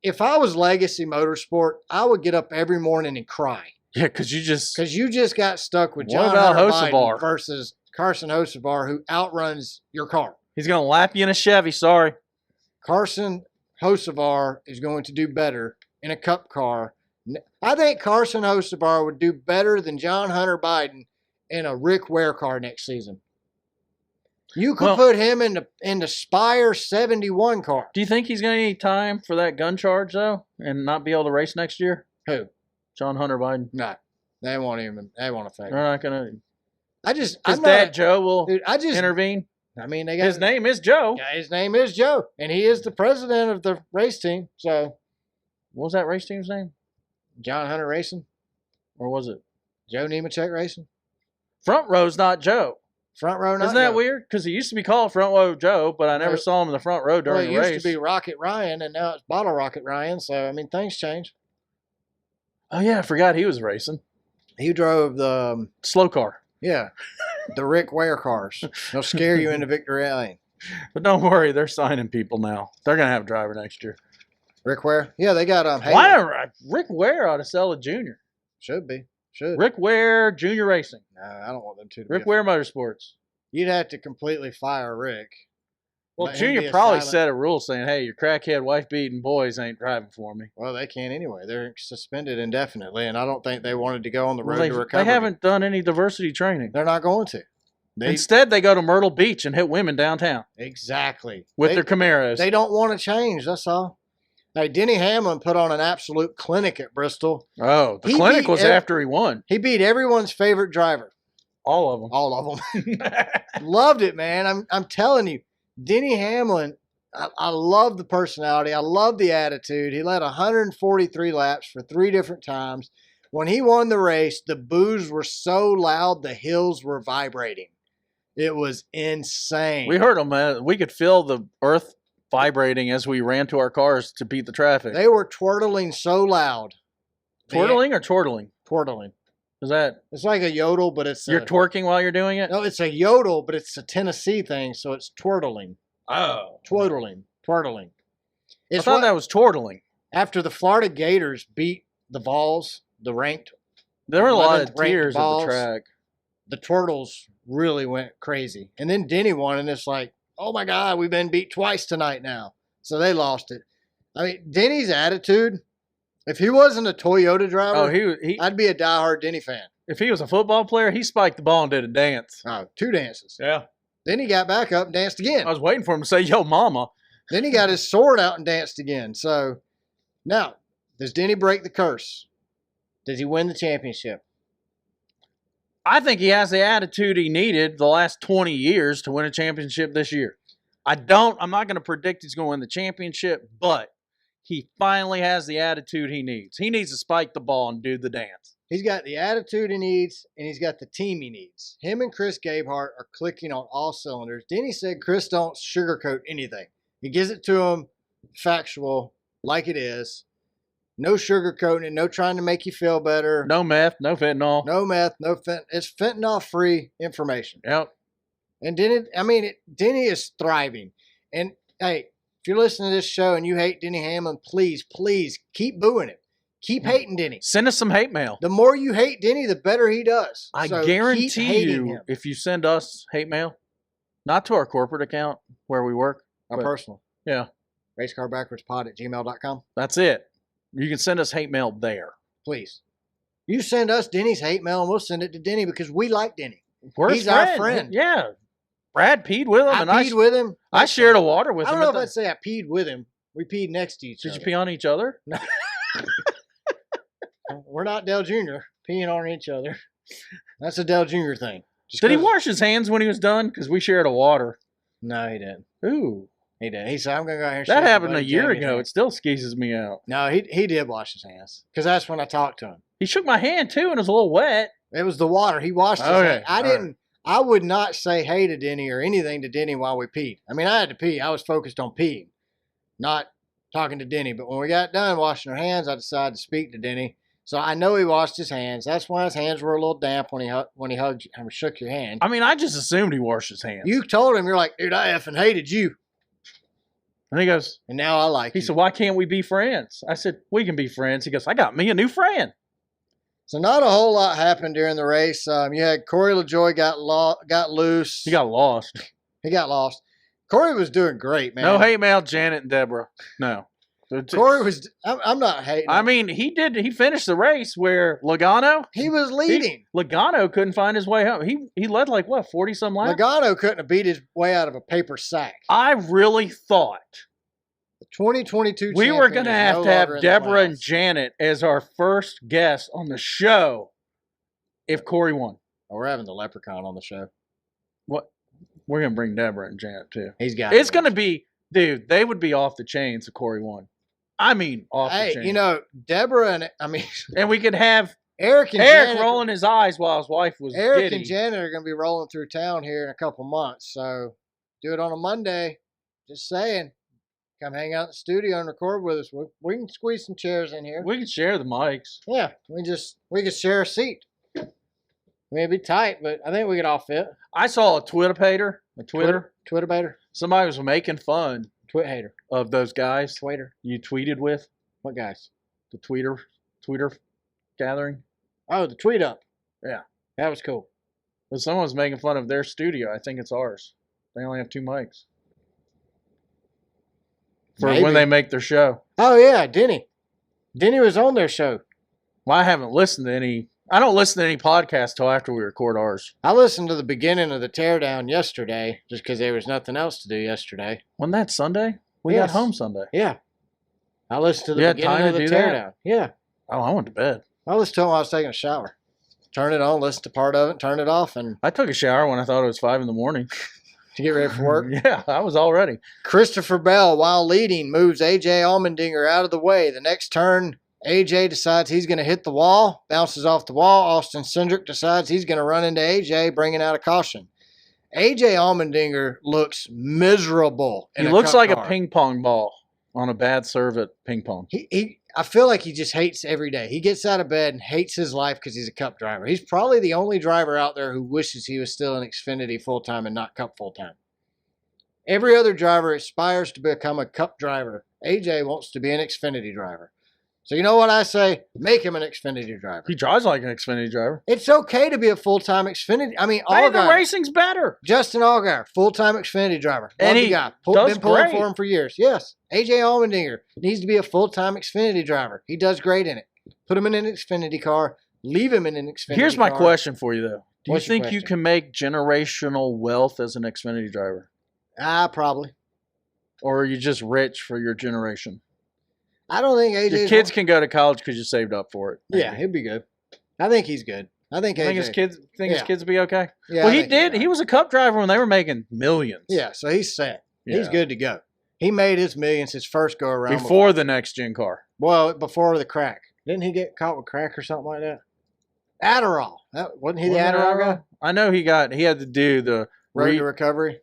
if I was Legacy Motorsport, I would get up every morning and cry. Yeah, because you just got stuck with What John about Hunter Hocevar? Biden versus Carson Hocevar, who outruns your car. he's going to lap you in a Chevy. Sorry. Carson Hocevar is going to do better in a cup car I think Carson Hocevar would do better than John Hunter Biden in a Rick Ware car next season. You could put him in the Spire 71 car. Do you think he's going to need time for that gun charge, though, and not be able to race next year? Who? John Hunter Biden. No. They won't affect They're not going to. his dad, Joe, will intervene. I mean, his name is Joe. Yeah, his name is Joe, and he is the president of the race team. So, what was that race team's name? John Hunter Racing, or was it Joe Nemechek Racing? Front Row's not Joe. Front Row, not Isn't that Joe. weird? Because he used to be called Front Row Joe, but I never saw him in the front row during the race. It used to be Rocket Ryan, and now it's Bottle Rocket Ryan. So, I mean, things change. Oh yeah, I forgot he was racing. He drove the slow car. Yeah, the Rick Ware cars. They'll scare you into victory lane. But don't worry, they're signing people now. They're gonna have a driver next year. Rick Ware? Yeah, they got Rick Ware ought to sell a junior. Should be. Rick Ware Junior Racing. No, I don't want them to. Rick Ware Motorsports. You'd have to completely fire Rick. Well, Junior probably set a rule saying, "Hey, your crackhead wife-beating boys ain't driving for me." Well, they can't anyway. They're suspended indefinitely, and I don't think they wanted to go on the road to recovery. They haven't done any diversity training. They're not going to. Instead, they go to Myrtle Beach and hit women downtown. Exactly. With their Camaros. They don't want to change, that's all. Hey, Denny Hamlin put on an absolute clinic at Bristol. Oh, the clinic was after he won. He beat everyone's favorite driver. All of them. All of them. Loved it, man. I'm telling you. Denny Hamlin, I love the personality. I love the attitude. He led 143 laps for 3 different times. When he won the race, the boos were so loud the hills were vibrating. It was insane. We heard them. We could feel the earth vibrating as we ran to our cars to beat the traffic. They were twirling so loud. Twirling or chortling? Twirling. Is that? It's like a yodel, but it's... You're twerking while you're doing it? No, it's a yodel, but it's a Tennessee thing, so it's twirling. Oh. Twirling. I thought that was twirling. After the Florida Gators beat the Vols, the ranked... There were a lot of tears at the track. The Turtles really went crazy. And then Denny won, and it's like, oh my God, we've been beat twice tonight now. So they lost it. I mean, Denny's attitude... If he wasn't a Toyota driver, I'd be a diehard Denny fan. If he was a football player, he spiked the ball and did a dance. Oh, 2 dances. Yeah. Then he got back up and danced again. I was waiting for him to say, yo, mama. Then he got his sword out and danced again. So, now, does Denny break the curse? Does he win the championship? I think he has the attitude he needed the last 20 years to win a championship this year. I'm not going to predict he's going to win the championship, but he finally has the attitude he needs. He needs to spike the ball and do the dance. He's got the attitude he needs, and he's got the team he needs. Him and Chris Gabehart are clicking on all cylinders. Denny said Chris don't sugarcoat anything. He gives it to him factual, like it is. No sugarcoating it, no trying to make you feel better. No meth, no fentanyl. No meth, no fentanyl. It's fentanyl-free information. Yep. And Denny is thriving. And, hey, if you're listening to this show and you hate Denny Hamlin, please keep booing him. Keep hating Denny. Send us some hate mail. The more you hate Denny, the better he does. I guarantee you, if you send us hate mail, not to our corporate account where we work. Our personal. Yeah. racecarbackwardspod@gmail.com. That's it. You can send us hate mail there. Please. You send us Denny's hate mail and we'll send it to Denny because we like Denny. He's our friend. Yeah. Brad peed with him. I peed with him. I shared a water with him. I don't know if I'd say I peed with him. We peed next to each other. Did you pee on each other? No. We're not Dale Jr. peeing on each other. That's a Dale Jr. thing. Did he wash his hands when he was done? Because we shared a water. No, he didn't. Ooh. He did. He said, I'm going to go out here and that happened a year ago. It still skeezes me out. No, he did wash his hands. Because that's when I talked to him. He shook my hand, too, and it was a little wet. It was the water. He washed his hands. I would not say hey to Denny or anything to Denny while we peed. I mean, I had to pee. I was focused on peeing, not talking to Denny. But when we got done washing our hands, I decided to speak to Denny. So I know he washed his hands. That's why his hands were a little damp when he hugged you, shook your hand. I mean, I just assumed he washed his hands. You told him, you're like, dude, I effing hated you. And he goes, and now I like you. He said, why can't we be friends? I said, we can be friends. He goes, I got me a new friend. So not a whole lot happened during the race. You had Corey LaJoie got loose. He got lost. He got lost. Corey was doing great, man. No hate mail, Janet and Deborah. No. Corey was. I'm not hating. I mean, he finished the race where Logano. He was leading. Logano couldn't find his way home. He led like what 40-some laps. Logano couldn't have beat his way out of a paper sack. I really thought the 2022 we were going to have Deborah and playoffs. Janet as our first guests on the show if Corey won. Oh, we're having the leprechaun on the show. What? We're going to bring Deborah and Janet too. He's got. It's going to be, dude. They would be off the chains if Corey won. I mean, off the chains. Hey, you know, Deborah and we could have Eric Janet rolling his eyes while his wife was Eric giddy. and Janet are going to be rolling through town here in a couple months. So do it on a Monday. Just saying. Come hang out in the studio and record with us. We can squeeze some chairs in here. We can share the mics. Yeah, we could share a seat. I mean, it'd be tight, but I think we could all fit. I saw a Twitter baiter. Somebody was making fun Twit hater. of those guys Twitter. you tweeted with. What guys? The tweeter gathering. Oh, the tweet up. Yeah. That was cool. But someone was making fun of their studio. I think it's ours. They only have 2 mics. For Maybe. when they make their show. Oh, yeah, Denny. Denny was on their show. Well, I haven't listened to any. I don't listen to any podcasts till after we record ours. I listened to the beginning of the teardown yesterday just because there was nothing else to do yesterday. Wasn't that Sunday? We Yes. got home Sunday. Yeah. I listened to the You had beginning time of to the do that? teardown. Yeah. Oh, I went to bed. I listened to it while I was taking a shower. Turn it on, listen to part of it, turn it off, and I took a shower when I thought it was 5 a.m. to get ready for work. Yeah, I was all ready. Christopher Bell, while leading, moves A.J. Allmendinger out of the way. The next turn, A.J. decides he's going to hit the wall, bounces off the wall. Austin Cindric decides he's going to run into A.J., bringing out a caution. A.J. Allmendinger looks miserable. He looks like a ping pong ball on a bad serve at ping pong. I feel like he just hates every day. He gets out of bed and hates his life because he's a Cup driver. He's probably the only driver out there who wishes he was still in Xfinity full-time and not Cup full-time. Every other driver aspires to become a Cup driver. AJ wants to be an Xfinity driver. So you know what I say? Make him an Xfinity driver. He drives like an Xfinity driver. It's okay to be a full-time Xfinity. I mean, Hey, the Allgaier. racing's better. Justin Allgaier, full-time Xfinity driver. And Love he the guy. does Been pulling great. for him for years. Yes. AJ Allmendinger needs to be a full-time Xfinity driver. He does great in it. Put him in an Xfinity car. Leave him in an Xfinity Here's my car. question for you, though. Do What's you your think you question? can make generational wealth as an Xfinity driver? Probably. Or are you just rich for your generation? I don't think AJ. Your kids can go to college because you saved up for it. maybe. Yeah, he'll be good. I think he's good. I think Think AJ. his kids his Yeah. kids will be okay? Yeah, Well, I he think he's did. all He right. was a Cup driver when they were making millions. Yeah, so he's set. He's Yeah. good to go. He made his millions his first go around. Before the next gen car. Before the crack. Didn't he get caught with crack or something like that? Adderall. Wasn't he the Wasn't it Adderall guy? I know he had to do the Road to recovery?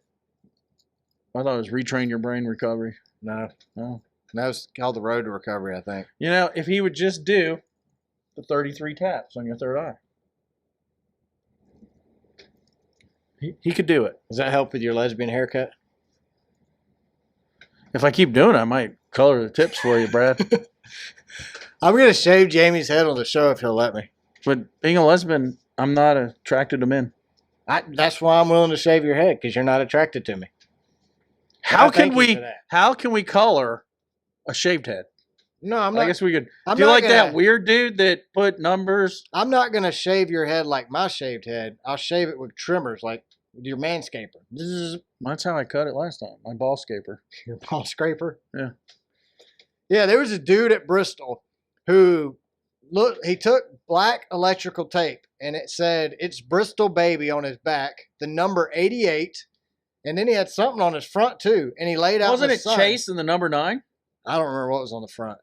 I thought it was retrain your brain recovery. No. No. That was called the Road to Recovery, I think. You know, if he would just do the 33 taps on your third eye. He could do it. Does that help with your lesbian haircut? If I keep doing it, I might color the tips for you, Brad. I'm going to shave Jamie's head on the show if he'll let me. But being a lesbian, I'm not attracted to men. That's why I'm willing to shave your head, because you're not attracted to me. How thank can you we for that. how can we color a shaved head? No, I'm I not. guess we could. I'm Do you not like that gonna- weird dude that put numbers? I'm not going to shave your head like my shaved head. I'll shave it with trimmers, like with your manscaper. Zzz, That's how I cut it last time. My ball scaper. your ball scraper. Yeah. Yeah, there was a dude at Bristol who he took black electrical tape and it said it's Bristol Baby on his back, the number 88, and then he had something on his front too, and he laid out. Wasn't in it the sun. Chase in the number 9? I don't remember what was on the front.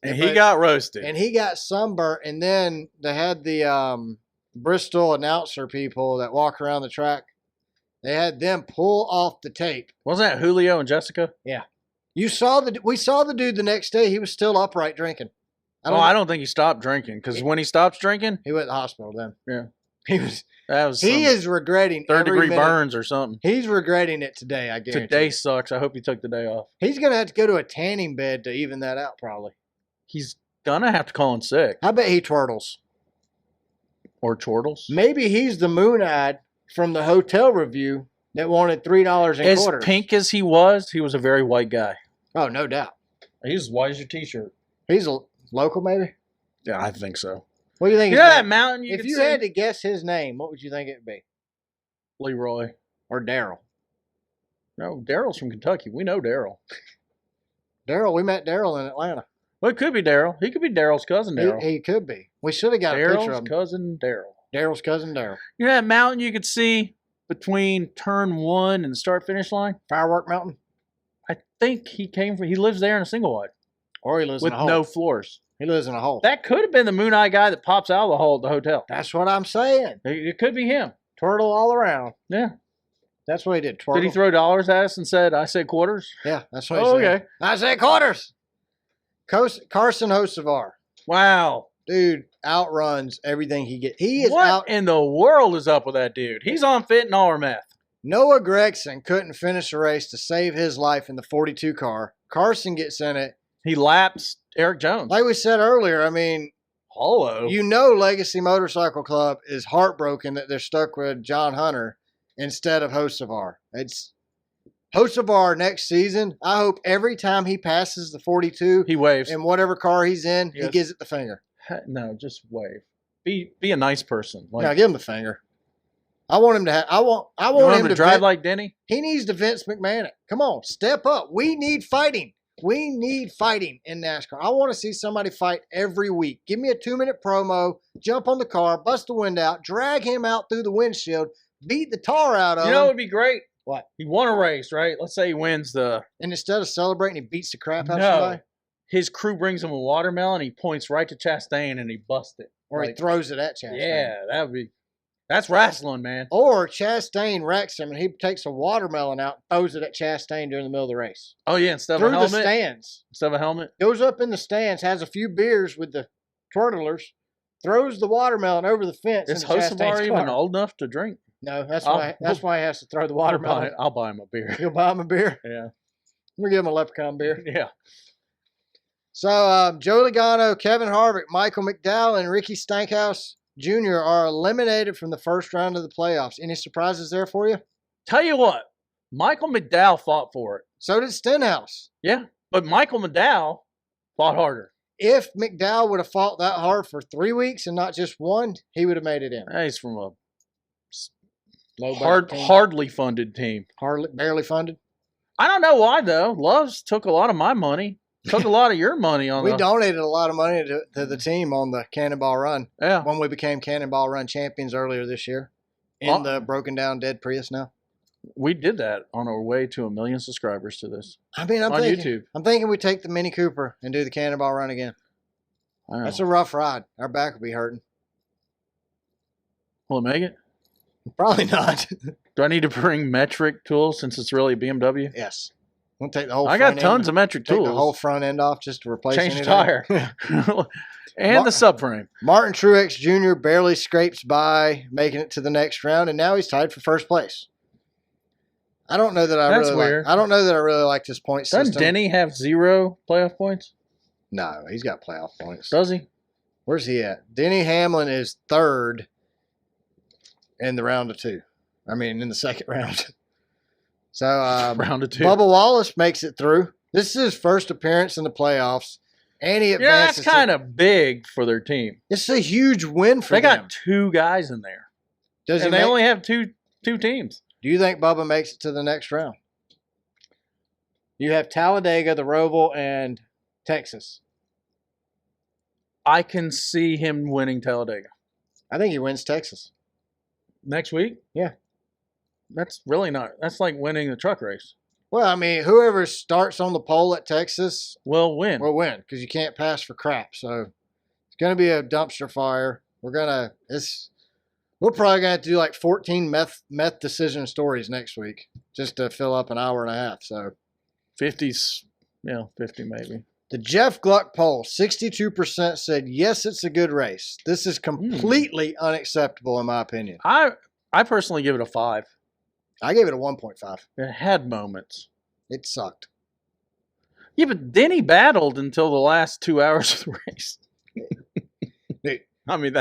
And But- he got roasted. And he got sunburnt, and then they had the Bristol announcer people that walk around the track. They had them pull off the tape. Wasn't that Julio and Jessica? We saw the dude the next day. He was still upright drinking. I don't think he stopped drinking because when he stops drinking, He went to the hospital then. Yeah. He was He is regretting third every degree minute. burns or something. He's regretting it today. I guarantee. Today sucks. I hope he took the day off. He's gonna have to go to a tanning bed to even that out. Probably. He's gonna have to call in sick I bet he twirtles. or chortles. Maybe he's the moon-eyed from the hotel review that wanted $3 in As quarters. pink as he was a very white guy. Oh, no doubt. He's as white as your T-shirt. He's a local, maybe? Yeah, I think so. What do you think? You know that mountain If you had to guess his name, what would you think it would be? Leroy. Or Daryl? No, Daryl's from Kentucky. We know Daryl. We met Daryl in Atlanta. Well, it could be Daryl. He could be Daryl's cousin Daryl. He could be. We should have got a picture of him. Cousin Daryl. Daryl's cousin Daryl. You know that mountain you could see between turn 1 and the start-finish line? Firework Mountain? I think he lives there in a single wide. Or he lives with in a hole. no floors. He lives in a hole. That could have been the Moon Eye guy that pops out of the hole at the hotel. That's what I'm saying. It could be him. Twirtle all around. Yeah. That's what he did. Twirtle. Did he throw dollars at us and said, I said quarters? Yeah, that's what he said. Okay. I said quarters. Carson Hocevar. Wow. Dude outruns everything he gets. He is what out. in the world is up with that dude? He's on fit and all or meth. Noah Gregson couldn't finish a race to save his life in the 42 car. Carson gets in it. He laps Eric Jones. Like we said earlier, I mean, hello. you know Legacy Motorcycle Club is heartbroken that they're stuck with John Hunter instead of Hocevar. It's Hocevar next season. I hope every time he passes the 42, he waves. In whatever car he's in, Yes. he gives it the finger. No, just wave. Be a nice person. Like, Now give him the finger. I want him to have. I want him to drive like Denny. He needs to Vince McMahon it. Come on, step up. We need fighting. We need fighting in NASCAR. I want to see somebody fight every week. Give me a 2-minute promo, jump on the car, bust the wind out, drag him out through the windshield, beat the tar out of him. You know what would be great? What? He won a race, right? Let's say he wins the... And instead of celebrating, he beats the crap out of somebody? His crew brings him a watermelon, he points right to Chastain and he busts it. Or he throws it at Chastain. Yeah, that would be... That's wrestling, man. Or Chastain wrecks him and he takes a watermelon out and throws it at Chastain during the middle of the race. Oh, yeah, instead of Through a helmet? the stands. Instead of a helmet? Goes up in the stands, has a few beers with the twirlers, throws the watermelon over the fence. Is into Chastain's Hocevar even car. old enough to drink? No, that's why he has to throw the watermelon. I'll buy him a beer. You'll buy him a beer? Yeah. We'll give him a leprechaun beer. Yeah. So, Joe Logano, Kevin Harvick, Michael McDowell, and Ricky Stankhouse Jr. are eliminated from the first round of the playoffs. Any surprises there for you? Tell you what, Michael McDowell fought for it. So did Stenhouse. Yeah, but Michael McDowell fought harder. If McDowell would have fought that hard for 3 weeks and not just one, he would have made it in. He's from a Low-budget team. hardly funded team. Barely funded. I don't know why, though. Loves took a lot of my money. Took a lot of your money on We donated a lot of money to the team on the Cannonball Run. Yeah. When we became Cannonball Run champions earlier this year. In the broken down dead Prius now. We did that on our way to 1 million subscribers to this. I mean, on YouTube. I'm thinking we take the Mini Cooper and do the Cannonball Run again. I know. That's a rough ride. Our back will be hurting. Will it make it? Probably not. Do I need to bring metric tools since it's really a BMW? Yes. We'll take the whole. I got tons of metric take tools. the whole front end off just to replace Change the anything. tire. And the subframe. Martin Truex Jr. barely scrapes by, making it to the next round, and now he's tied for first place. I don't know that I That's really weird. like. I don't know that I really like this point Doesn't system. Denny have 0 playoff points? No, he's got playoff points. Does he? Where's he at? Denny Hamlin is third in the round of 2. I mean, in the second round. So round of 2. Bubba Wallace makes it through. This is his first appearance in the playoffs, and he Yeah, advances. that's kind of big for their team. It's a huge win for They them. got 2 guys in there, Does he and they make- only have two teams. Do you think Bubba makes it to the next round? You have Talladega, the Roval, and Texas. I can see him winning Talladega I think he wins Texas. next week. Yeah. That's really not. That's like winning the truck race. Well, I mean, whoever starts on the pole at Texas Will win. will win because you can't pass for crap. So it's going to be a dumpster fire. We're probably going to have to do like 14 meth decision stories next week just to fill up an hour and a half. So 50s, 50 maybe. the Jeff Gluck poll, 62% said, yes, it's a good race. This is completely unacceptable in my opinion. I personally give it a 5. I gave it a 1.5. It had moments. It sucked. Yeah, but Denny battled until the last 2 hours of the race. Dude, I mean,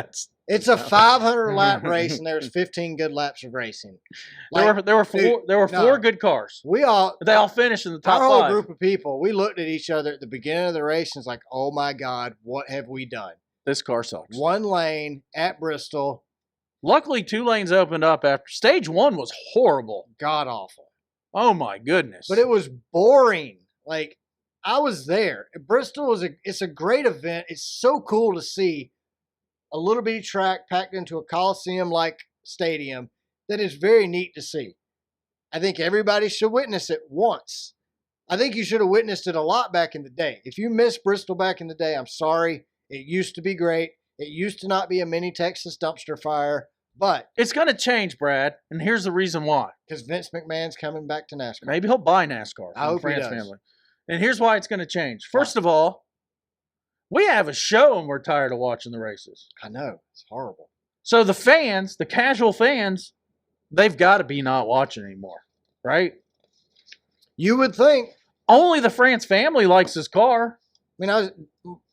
It's a 500 lap race, and there's 15 good laps of racing. There were four good cars. They all finished in the top our whole 5. group of people, we looked at each other at the beginning of the race and it's like, oh my God, what have we done? This car sucks. One lane at Bristol. Luckily, 2 lanes opened up after stage 1 was horrible. God awful. Oh my goodness. But it was boring. Like, I was there. Bristol it's a great event. It's so cool to see a little bitty track packed into a Coliseum-like stadium that is very neat to see. I think everybody should witness it once. I think you should have witnessed it a lot back in the day. If you missed Bristol back in the day, I'm sorry. It used to be great. It used to not be a mini Texas dumpster fire, but it's going to change, Brad, and here's the reason why. Because Vince McMahon's coming back to NASCAR. Maybe he'll buy NASCAR I from hope the France he does. family. And here's why it's going to change. First of all, we have a show and we're tired of watching the races. I know. It's horrible. So the fans, the casual fans, they've got to be not watching anymore, right? You would think. Only the France family likes this car. I mean, I was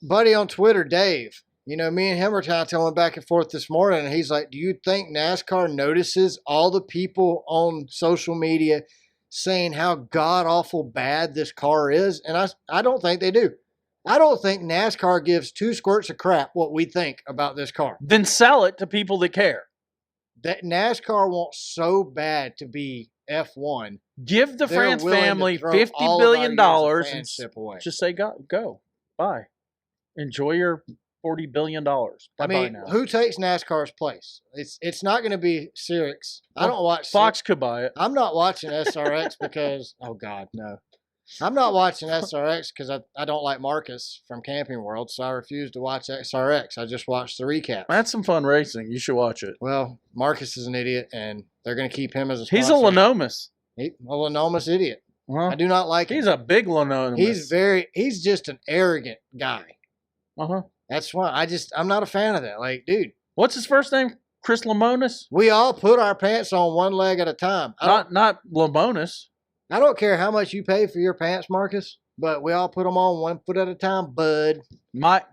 buddy on Twitter, Dave. You know, me and him were kind of telling back and forth this morning, and he's like, do you think NASCAR notices all the people on social media saying how god-awful bad this car is? And I don't think they do. I don't think NASCAR gives 2 squirts of crap what we think about this car. Then sell it to people that care. That NASCAR wants so bad to be F1. Give the They're France willing to family throw $50 all of billion our years of and fanship away. just say, go, bye. Enjoy your $40 billion. I mean, now. who takes NASCAR's place? It's not going to be Sirix. I don't watch Fox could buy it. I'm not watching SRX because, oh God, no. I'm not watching SRX because I don't like Marcus from Camping World, so I refuse to watch SRX. I just watch the recap. That's some fun racing. You should watch it. Well, Marcus is an idiot, and they're going to keep him as a sponsor. He's a Lenomus. A Lenomus idiot. Uh-huh. I do not like him. He's a big Lenomus. He's just an arrogant guy. Uh-huh. That's why I'm not a fan of that. Like, dude. What's his first name? Chris Lemonis? We all put our pants on one leg at a time. Not Lemonis. I don't care how much you pay for your pants, Marcus, but we all put them on 1 foot at a time, bud. My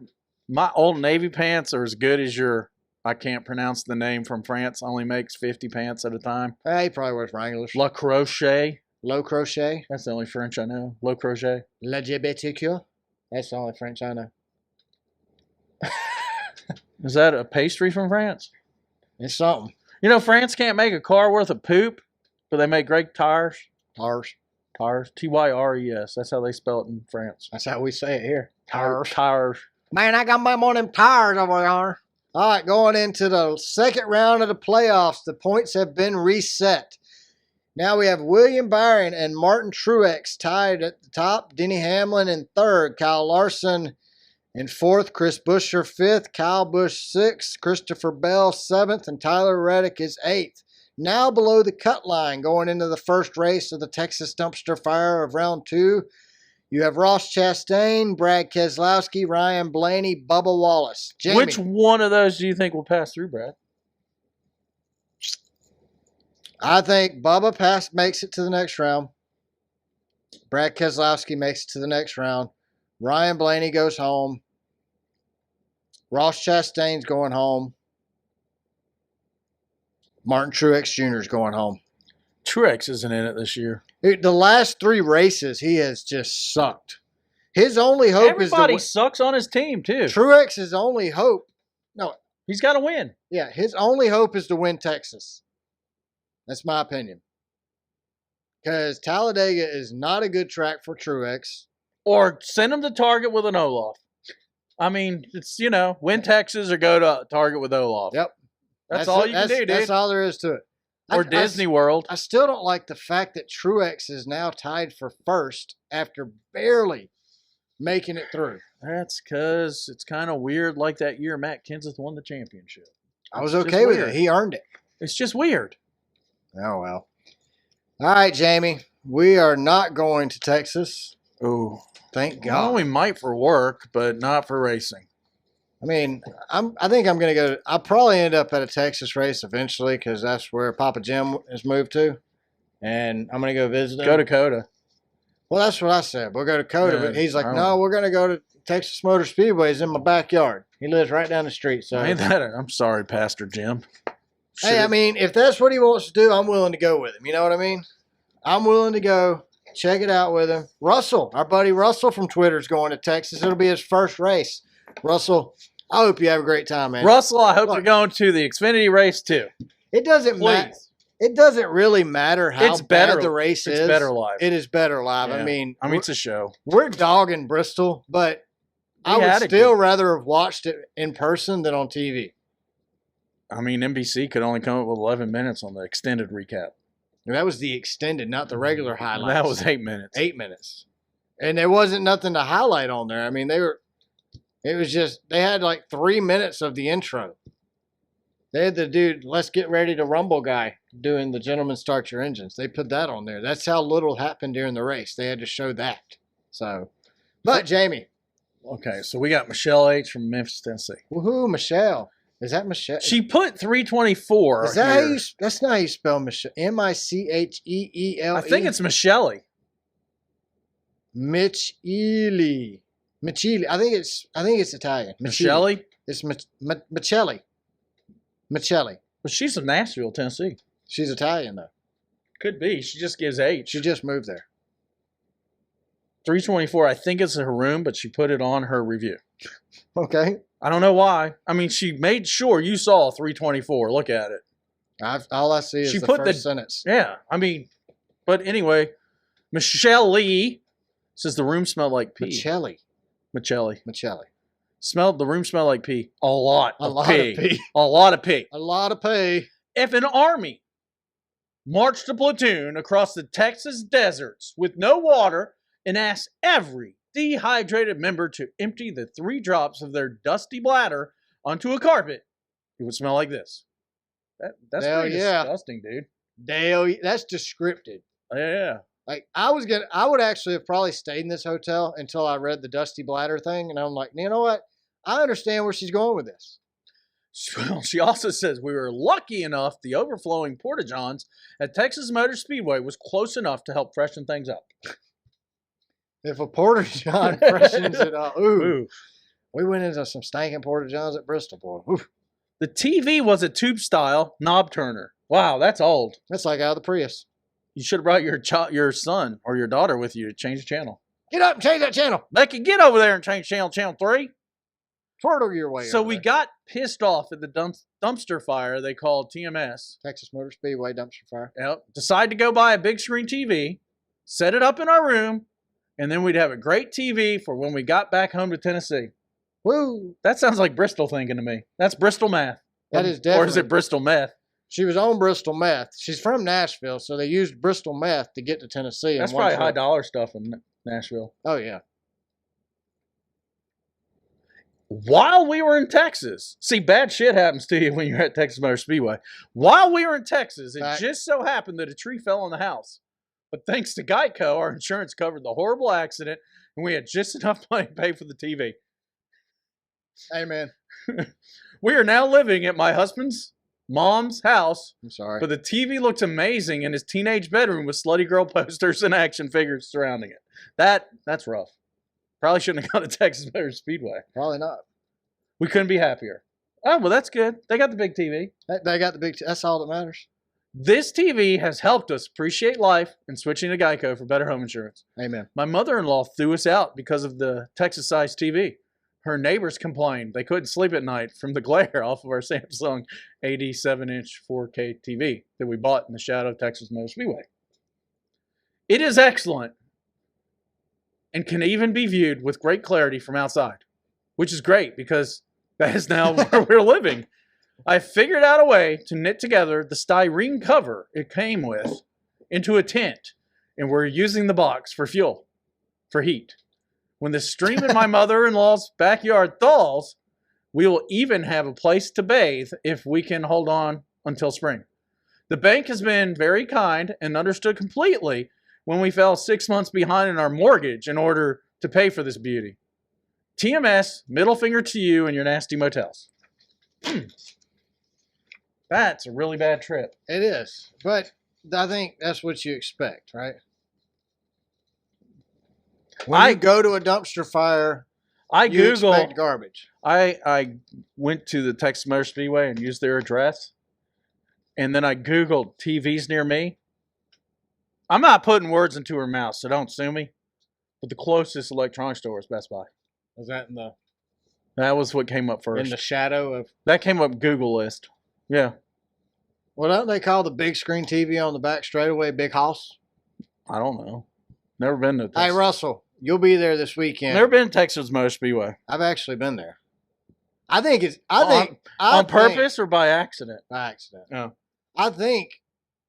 old Navy pants are as good as your, I can't pronounce the name from France, only makes 50 pants at a time. He probably wears Wranglers. Le Crochet. Low crochet. That's the only French I know. Le Crochet. LGBTQ. That's the only French I know. Is that a pastry from France? It's something. You know, France can't make a car worth of poop, but they make great tires. Tires. Tyres. That's how they spell it in France. That's how we say it here. Tires. Tires. Man, I got my one of them tires over there. All right, going into the second round of the playoffs, the points have been reset. Now we have William Byron and Martin Truex tied at the top. Denny Hamlin in third. Kyle Larson in fourth. Chris Buescher fifth. Kyle Busch sixth. Christopher Bell seventh. And Tyler Reddick is eighth. Now below the cut line going into the first race of the Texas Dumpster Fire of round 2. You have Ross Chastain, Brad Keselowski, Ryan Blaney, Bubba Wallace. Jamie, which one of those do you think will pass through, Brad? I think Bubba makes it to the next round. Brad Keselowski makes it to the next round. Ryan Blaney goes home. Ross Chastain's going home. Martin Truex Jr. is going home. Truex isn't in it this year. Dude, the last 3 races, he has just sucked. His only hope Everybody is sucks on his team, too. Truex's only hope. No, He's got to win. yeah, his only hope is to win Texas. That's my opinion. Because Talladega is not a good track for Truex. Or send him to Target with an Olaf. I mean, it's, win Texas or go to Target with Olaf. Yep. That's all you can do, dude. That's all there is to it. Or Disney World. I still don't like the fact that Truex is now tied for first after barely making it through. That's because it's kind of weird like that year Matt Kenseth won the championship. I was okay with it. He earned it. It's just weird. Oh, well. All right, Jamie. We are not going to Texas. Oh, thank God. Well, we might for work, but not for racing. I mean, I think I'm going to go. I'll probably end up at a Texas race eventually because that's where Papa Jim has moved to, and I'm going to go visit him. Go to Coda. Well, that's what I said. We'll go to Coda, but he's like, no, we're going to go to Texas Motor Speedway is in my backyard. He lives right down the street. So Ain't that I'm sorry, Pastor Jim. hey, I mean, if that's what he wants to do, I'm willing to go with him. You know what I mean? I'm willing to go check it out with him. Russell, our buddy Russell from Twitter is going to Texas. It'll be his first race. Russell, I hope you have a great time, man. Russell, I hope Look, you're going to the Xfinity race too. it doesn't matter. Please. It doesn't really matter how It's better. bad the race is. It's better live. It is better live. Yeah. I mean, it's a show. we're dogging Bristol, but I We would had a still good- rather have watched it in person than on TV. I mean, NBC could only come up with 11 minutes on the extended recap. And that was the extended, not the regular highlights. That was 8 minutes. 8 minutes. And there wasn't nothing to highlight on there. I mean, it was just, they had like 3 minutes of the intro. They had the dude, let's get ready to rumble guy doing the gentleman start your engines. They put that on there. That's how little happened during the race. They had to show that. So, but Jamie. Okay, so we got Michelle H. from Memphis, Tennessee. Woohoo, Michelle. Is that Michelle? She put 324. Is that here. how you, that's not how you spell Michelle. Michelle. I think it's Michelle. Michele. Michele. I think it's Italian. Michelle? It's Michele. Michele. But she's from Nashville, Tennessee. She's Italian though. Could be. She just gives H. She just moved there. 324. I think it's her room, but she put it on her review. Okay. I don't know why. I mean, she made sure you saw 324. Look at it. All I see is She the put first sentence. Yeah. I mean, but anyway, Michelle Lee says the room smelled like pee. Michele. Michelle. The room smelled like pee. A lot of pee. pee. A lot of pee. A lot of pee. If an army marched a platoon across the Texas deserts with no water and asked every dehydrated member to empty the 3 drops of their dusty bladder onto a carpet, it would smell like this. That's Hell pretty yeah. disgusting, dude. Dale, that's descriptive. Yeah. Like I would actually have probably stayed in this hotel until I read the dusty bladder thing, and I'm like, you know what? I understand where she's going with this. Well, she also says we were lucky enough the overflowing porta-johns at Texas Motor Speedway was close enough to help freshen things up. If a porta john freshens it up, Ooh. we went into some stinking porta johns at Bristol, boy. Ooh, The TV was a tube-style knob turner. Wow, that's old. that's like out of the Prius. You should have brought your son or your daughter with you to change the channel. Get up and change that channel. Becky, get over there and change channel 3. Twirtle your way. So over we there. got pissed off at the dumpster fire they called TMS. Texas Motor Speedway dumpster fire. Yep. Decide to go buy a big screen TV, set it up in our room, and then we'd have a great TV for when we got back home to Tennessee. Woo! That sounds like Bristol thinking to me. That's Bristol math. That is Or is definitely- it Bristol meth? She was on Bristol Meth. She's from Nashville, so they used Bristol Meth to get to Tennessee. in That's one probably trip. high dollar stuff in Nashville. Oh yeah. While we were in Texas, see, bad shit happens to you when you're at Texas Motor Speedway. While we were in Texas, it Right. just so happened that a tree fell on the house. But thanks to Geico, our insurance covered the horrible accident, and we had just enough money to pay for the TV. Hey man, We are now living at my husband's mom's house, I'm sorry. but the TV looks amazing in his teenage bedroom with slutty girl posters and action figures surrounding it. That's rough. Probably shouldn't have gone to Texas Motor Speedway. Probably not. We couldn't be happier. Oh, well, that's good. They got the big TV. They got the big. That's all that matters. This TV has helped us appreciate life and switching to Geico for better home insurance. Amen. My mother-in-law threw us out because of the Texas-sized TV. Her neighbors complained they couldn't sleep at night from the glare off of our Samsung 87-inch 4K TV that we bought in the shadow of Texas Motor Speedway. It is excellent and can even be viewed with great clarity from outside, which is great because that is now where we're living. I figured out a way to knit together the styrene cover it came with into a tent, and we're using the box for fuel, for heat. When the stream in my mother-in-law's backyard thaws, we will even have a place to bathe if we can hold on until spring. The bank has been very kind and understood completely when we fell 6 months behind in our mortgage in order to pay for this beauty. TMS, middle finger to you and your nasty motels. That's a really bad trip. It is, but I think that's what you expect, right? When you go to a dumpster fire, I you Google. expect garbage. I went to the Texas Motor Speedway and used their address, and then I Googled TVs near me. I'm not putting words into her mouth, so don't sue me. But the closest electronics store is Best Buy. Was that in the That was what came up first. in the shadow of? That came up Google list. Yeah. Well, don't they call the big screen TV on the back straightaway Big Hoss? I don't know. Never been to Texas. Hey, Russell, you'll be there this weekend. Never been to Texas Motor Speedway. I've actually been there. I think it's. On purpose or by accident? By accident. Oh. I think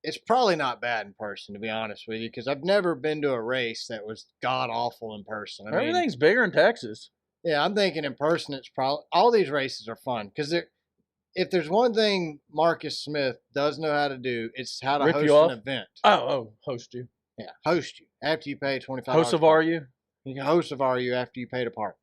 it's probably not bad in person, to be honest with you, because I've never been to a race that was god awful in person. I mean, Everything's bigger in Texas. yeah, I'm thinking in person, it's probably all these races are fun because if there's one thing Marcus Smith does know how to do, it's how to Rip host you off? an event. Host you. Yeah, host you after you pay $25. Host of RU? You can host of RU after you pay to park.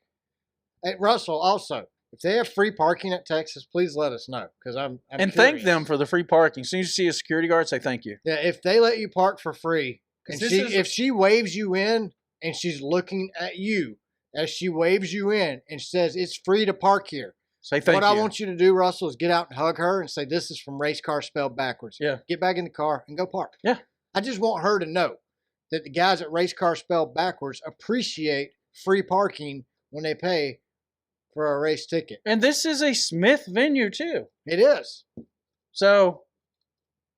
Hey, Russell, also, if they have free parking at Texas, please let us know because I'm And curious. thank them for the free parking. As soon as you see a security guard, say thank you. Yeah, if they let you park for free, 'Cause and this is- if she waves you in and she's looking at you as she waves you in and says it's free to park here, Say thank what you. I want you to do, Russell, is get out and hug her and say this is from Race Car spelled backwards. Yeah. Get back in the car and go park. Yeah. I just want her to know that the guys at Race Car spelled backwards appreciate free parking when they pay for a race ticket. And this is a Smith venue, too. It is. So,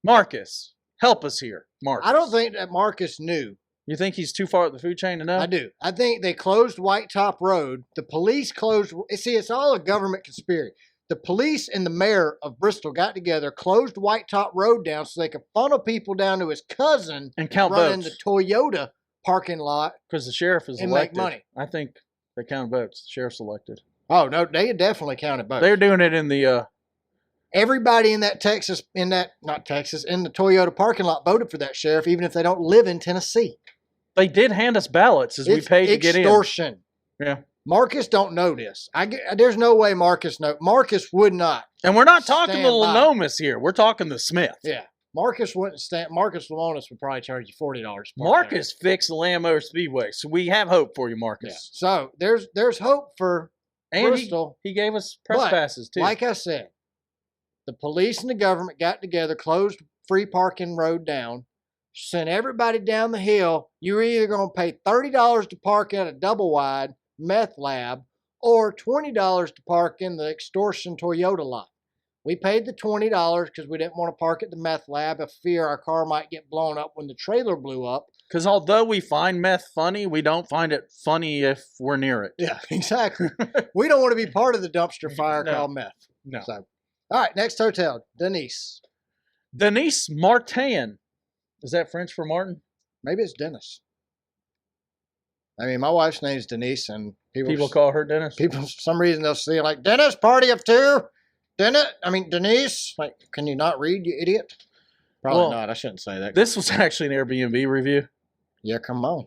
Marcus, help us here. Marcus. I don't think that Marcus knew. You think he's too far up the food chain to know? I do. I think they closed White Top Road. The police closed. See, it's all a government conspiracy. The police and the mayor of Bristol got together, closed White Top Road down so they could funnel people down to his cousin And count running votes. the Toyota parking lot. Because the sheriff is and make elected. money. I think they count votes. The sheriff's elected. Oh no, they definitely counted votes. They're doing it in the Everybody in that in the Toyota parking lot voted for that sheriff, even if they don't live in Tennessee. they did hand us ballots as we paid to get in. Extortion. Yeah. Marcus don't know this. There's no way Marcus would not. And we're not talking Stand the by. Lanomis here. We're talking the Smith. Yeah. Marcus wouldn't stand. Marcus Lamonis would probably charge you $40. Marcus fixed the Land Motor Speedway. So we have hope for you, Yeah. Marcus. So there's hope for And Bristol. he gave us press But, passes, too. Like I said, the police and the government got together, closed free parking road down, sent everybody down the hill. You're either going to pay $30 to park at a double wide meth lab or $20 to park in the extortion Toyota lot. We paid the $20 because we didn't want to park at the meth lab of fear our car might get blown up when the trailer blew up. Because although we find meth funny, we don't find it funny if we're near it. Yeah, exactly. We don't want to be part of the dumpster fire No. called meth. No. So, all right, next hotel, Denise. Denise Martin. Is that French for Martin? Maybe it's Dennis. I mean, my wife's name is Denise, and People call her Dennis? people for some reason they'll see like Dennis, party of two. Denise. Like, can you not read, you idiot? Probably Well, not. I shouldn't say that. This was actually an Airbnb review, Yeah, come on.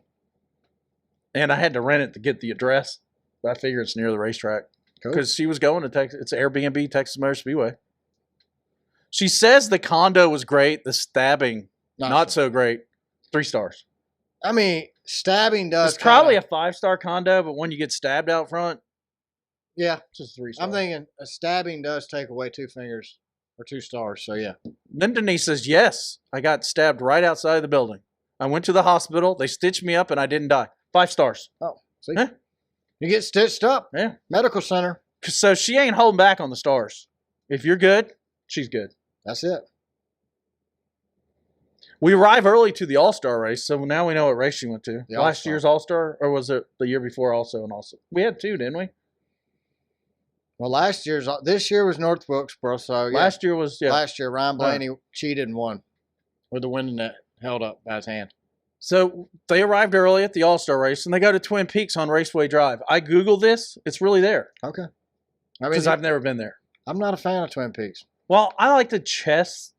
and I had to rent it to get the address. But I figure it's near the racetrack Cool. because she was going to Texas. It's Airbnb Texas Motor Speedway. She says the condo was great. The stabbing, not so great. 3 stars. I mean, stabbing does. It's probably a 5-star condo, but when you get stabbed out front, Yeah, it's just 3 stars. I'm thinking a stabbing does take away 2 fingers or 2 stars. So yeah. Then Denise says, yes, I got stabbed right outside of the building. I went to the hospital. They stitched me up, and I didn't die. 5 stars. Oh, see, Yeah. you get stitched up. Yeah. Medical center. So she ain't holding back on the stars. If you're good, she's good. That's it. We arrive early to the All-Star race, so now we know what race she went to. The Last All-Star. year's All-Star, or was it the year before also and also? We had 2, didn't we? Well, this year was North Wilkesboro. So yeah. Last year was, yeah. Last year, Ryan Blaney cheated and won with the winning net held up by his hand. So they arrived early at the All-Star race, and they go to Twin Peaks on Raceway Drive. I Googled this. It's really there Okay. I because mean, I've never been there. I'm not a fan of Twin Peaks. Well, I like the chest.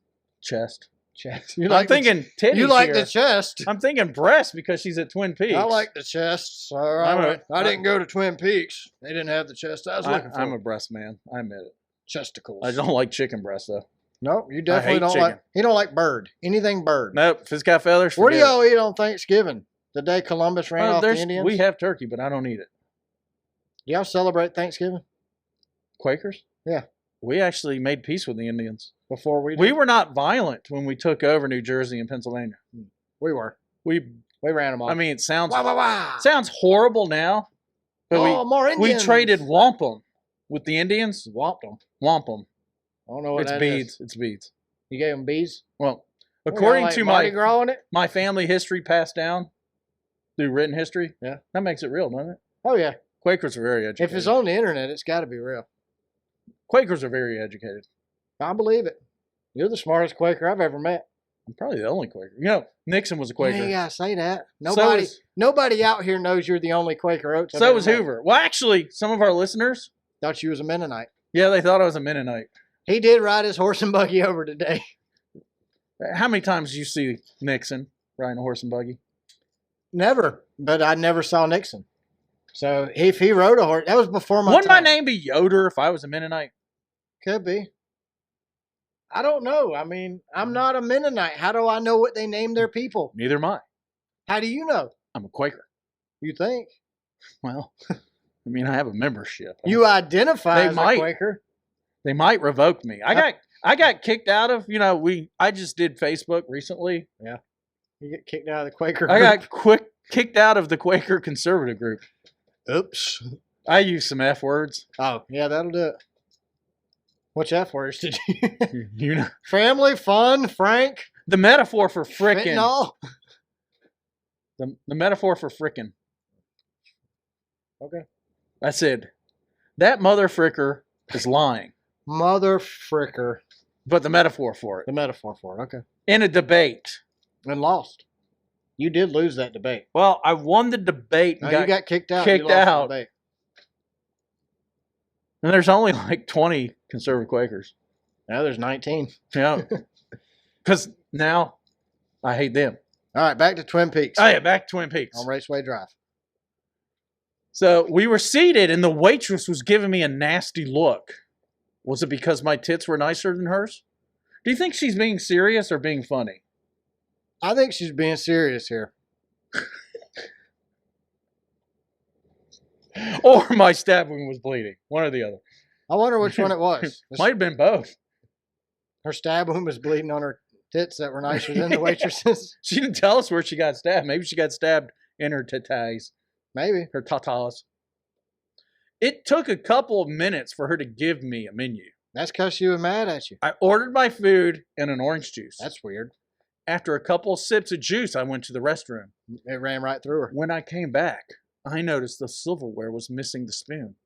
You I'm thinking titties You like here. the chest. I'm thinking breast because she's at Twin Peaks. I like the chest. So I didn't go to Twin Peaks. They didn't have the chest I was looking for. I'm a breast man. I admit it. Chesticles. I don't like chicken breast though. Nope, you definitely hate don't chicken. like. You don't like bird. Anything bird. Nope. If it's got feathers, What do forget it. y'all eat on Thanksgiving? The day Columbus ran off the Indians? We have turkey, but I don't eat it. Do y'all celebrate Thanksgiving? Quakers? Yeah. We actually made peace with the Indians. Before we did? We were not violent when we took over New Jersey and Pennsylvania. We were. We ran them off. I mean, it sounds Wah, wah, wah. sounds horrible now, but more we Indians. traded wampum with the Indians. Wamped them. Wampum. I don't know what It's that beads. is. It's beads. You gave them bees? Well, according to Mardi Gras in it? my family history passed down through written history, Yeah. that makes it real, doesn't it? Oh, yeah. Quakers are very educated. If it's on the internet, it's got to be real. Quakers are very educated. I believe it. You're the smartest Quaker I've ever met. I'm probably the only Quaker. You know, Nixon was a Quaker. You gotta say that. So Nobody out here knows you're the only Quaker Oats. So was Hoover. Well, actually, some of our listeners thought you was a Mennonite. Yeah, they thought I was a Mennonite. He did ride his horse and buggy over today. How many times did you see Nixon riding a horse and buggy? Never, but I never saw Nixon. So if he rode a horse, that was before my Wouldn't time. my name be Yoder if I was a Mennonite? Could be. I don't know. I mean, I'm not a Mennonite. How do I know what they name their people? Neither am I. How do you know? I'm a Quaker. You think? Well, I mean, I have a membership. You identify as might. a Quaker. They might revoke me. I got kicked out of, I just did Facebook recently. Yeah. You get kicked out of the Quaker I group. got kicked out of the Quaker conservative group. Oops. I use some F words. Oh, yeah, that'll do it. Which F words did you? You know. Family, fun, frank. The metaphor for frickin'. Fentanyl. The metaphor for frickin'. Okay. I said, that mother fricker is lying. Mother fricker. But the metaphor for it. The metaphor for it, okay. In a debate. And lost. You did lose that debate. Well, I won the debate. And you got kicked out. Kicked you lost out. The debate. And there's only like 20 conservative Quakers. Now there's 19. Yeah. Because now I hate them. All right, back to Twin Peaks. Oh, yeah, back to Twin Peaks. On Raceway Drive. So we were seated, and the waitress was giving me a nasty look. Was it because my tits were nicer than hers? Do you think she's being serious or being funny? I think she's being serious here. Or my stab wound was bleeding. One or the other. I wonder which one it was. Might have been both. Her stab wound was bleeding on her tits that were nicer than the waitress's. She didn't tell us where she got stabbed. Maybe she got stabbed in her tatas. Maybe. Her tatas. It took a couple of minutes for her to give me a menu. That's because she was mad at you. I ordered my food and an orange juice. That's weird. After a couple of sips of juice, I went to the restroom. It ran right through her. When I came back, I noticed the silverware was missing the spoon.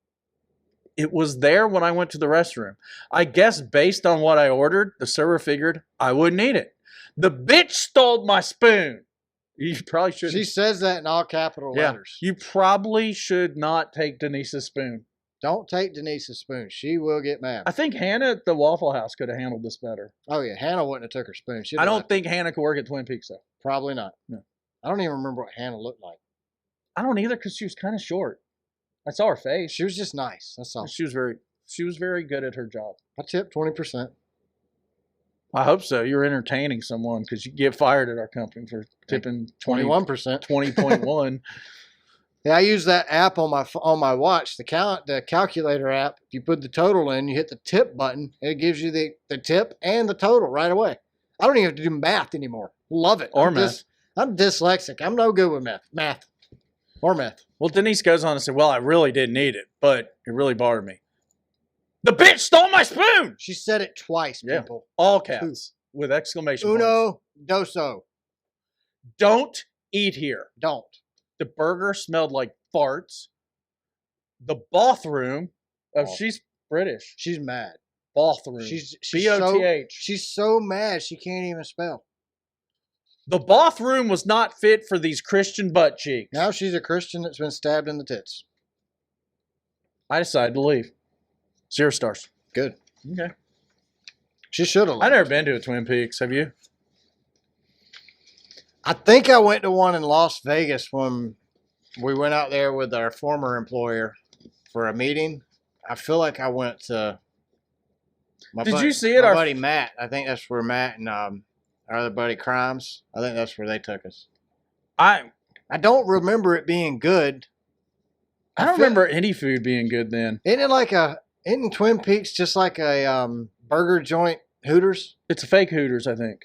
It was there when I went to the restroom. I guess based on what I ordered, the server figured I wouldn't eat it. The bitch stole my spoon. You probably should. She says that in all capital letters. You probably should not take Denise's spoon. Don't take Denise's spoon. She will get mad. I think Hannah at the Waffle House could have handled this better. Oh, yeah. Hannah wouldn't have took her spoon. I don't think Hannah could work at Twin Peaks, though. Probably not. No. I don't even remember what Hannah looked like. I don't either because she was kind of short. I saw her face. She was just nice. That's all. She was very good at her job. I tipped 20%. I hope so. You're entertaining someone because you get fired at our company for tipping 21%. 20.1. Yeah, I use that app on my watch, the calculator app. If you put the total in, you hit the tip button, and it gives you the tip and the total right away. I don't even have to do math anymore. Love it. Or math. I'm dyslexic. I'm no good with math. Or meth. Well, Denise goes on and said, well, I really didn't need it, but it really bothered me. The bitch stole my spoon! She said it twice, Yeah. people. All caps with exclamation points. Uno, doso. Don't eat here. Don't. The burger smelled like farts. The bathroom, she's British. She's mad. Bathroom. She's B-O-T-H. She's so mad she can't even spell. The bathroom was not fit for these Christian butt cheeks. Now she's a Christian that's been stabbed in the tits. I decided to leave. 0 stars. Good. Okay. She should have. I've never been to a Twin Peaks. Have you? I think I went to one in Las Vegas when we went out there with our former employer for a meeting. I feel like I went to You see it? My buddy Matt. I think that's where Matt and our other buddy Crimes. I think that's where they took us. I don't remember it being good. I don't remember any food being good then. Isn't Twin Peaks just like a burger joint Hooters? It's a fake Hooters, I think.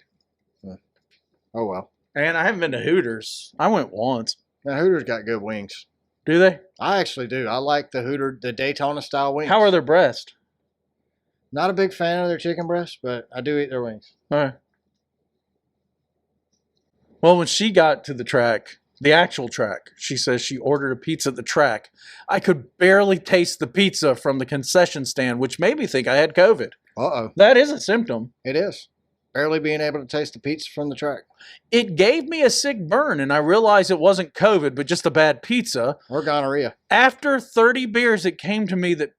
Oh, well. And I haven't been to Hooters. I went once. Now, Hooters got good wings. Do they? I actually do. I like the Daytona style wings. How are their breasts? Not a big fan of their chicken breasts, but I do eat their wings. All right. Well, when she got to the track, the actual track, she says she ordered a pizza at the track. I could barely taste the pizza from the concession stand, which made me think I had COVID. Uh-oh. That is a symptom. It is. Barely being able to taste the pizza from the track. It gave me a sick burn, and I realized it wasn't COVID, but just a bad pizza. Or gonorrhea. After 30 beers, it came to me that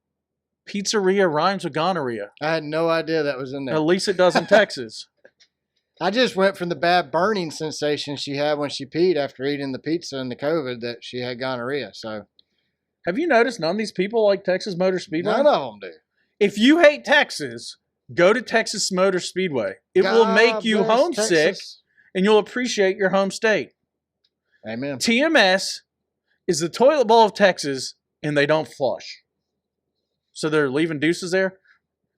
pizzeria rhymes with gonorrhea. I had no idea that was in there. At least it does in Texas. I just went from the bad burning sensation she had when she peed after eating the pizza and the COVID that she had gonorrhea. So, Have you noticed none of these people like Texas Motor Speedway? none of them do. If you hate Texas, go to Texas Motor Speedway. It will make you bless homesick, Texas. and you'll appreciate your home state. Amen. TMS is the toilet bowl of Texas, and they don't flush. So they're leaving deuces there.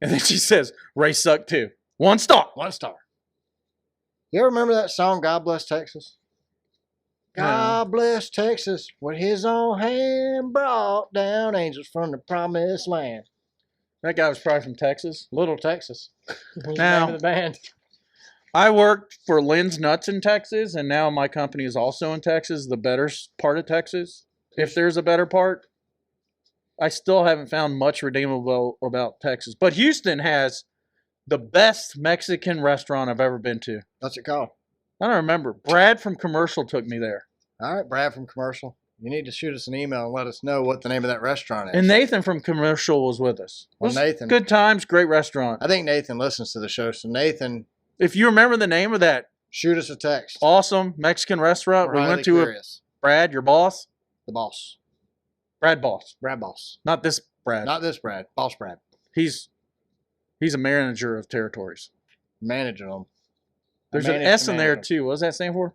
And then she says, race sucked too. 1 star. 1 star. You ever remember that song, God Bless Texas? God bless Texas, with his own hand brought down angels from the promised land. That guy was probably from Texas. Little Texas. Was Now- the name of the band. I worked for Lynn's Nuts in Texas, and now my company is also in Texas, the better part of Texas. If there's a better part, I still haven't found much redeemable about Texas. But Houston has the best Mexican restaurant I've ever been to. What's it called? I don't remember. Brad from Commercial took me there. All right, Brad from Commercial. You need to shoot us an email and let us know what the name of that restaurant is. And Nathan from Commercial was with us. Well, Was Nathan. Good times, great restaurant. I think Nathan listens to the show, so Nathan, If you remember the name of that shoot us a text. awesome Mexican restaurant We're we highly went to, curious. Brad, your boss? The boss. Brad Boss. Brad Boss. Not this Brad. Not this Brad. Boss Brad. He's a manager of territories. Managing them. There's an S in there too. What does that stand for?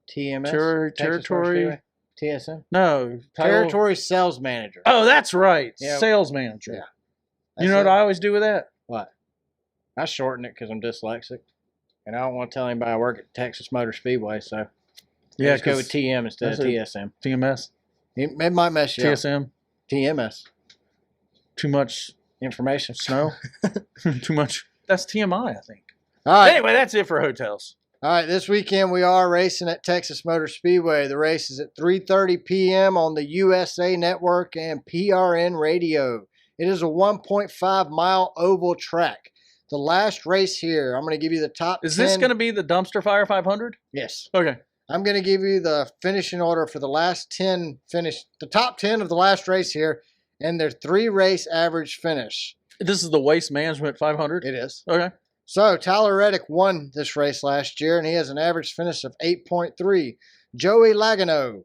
TMS? Territory. Texas Motor Speedway? TSM? No. title- Territory Sales Manager. Oh, that's right. Yeah. Sales manager. Yeah. You know what I always do with that? What? I shorten it because I'm dyslexic. And I don't want to tell anybody I work at Texas Motor Speedway, so Yeah, just go with TM instead of that's a- TSM. TMS. It might mess you up. TSM. TMS. Too much Information. snow. Too much. That's TMI, I think. All right. Anyway, that's it for hotels. All right, this weekend we are racing at Texas Motor Speedway. The race is at 3:30 p.m. on the USA Network and PRN Radio. It is a 1.5-mile oval track. The last race here, I'm going to give you the top 10. Is this going to be the Dumpster Fire 500? Yes. Okay. I'm going to give you the finishing order for the last 10 finish, the top 10 of the last race here, and their 3-race average finish. This is the Waste Management 500? It is. Okay. So, Tyler Reddick won this race last year, and he has an average finish of 8.3. Joey Logano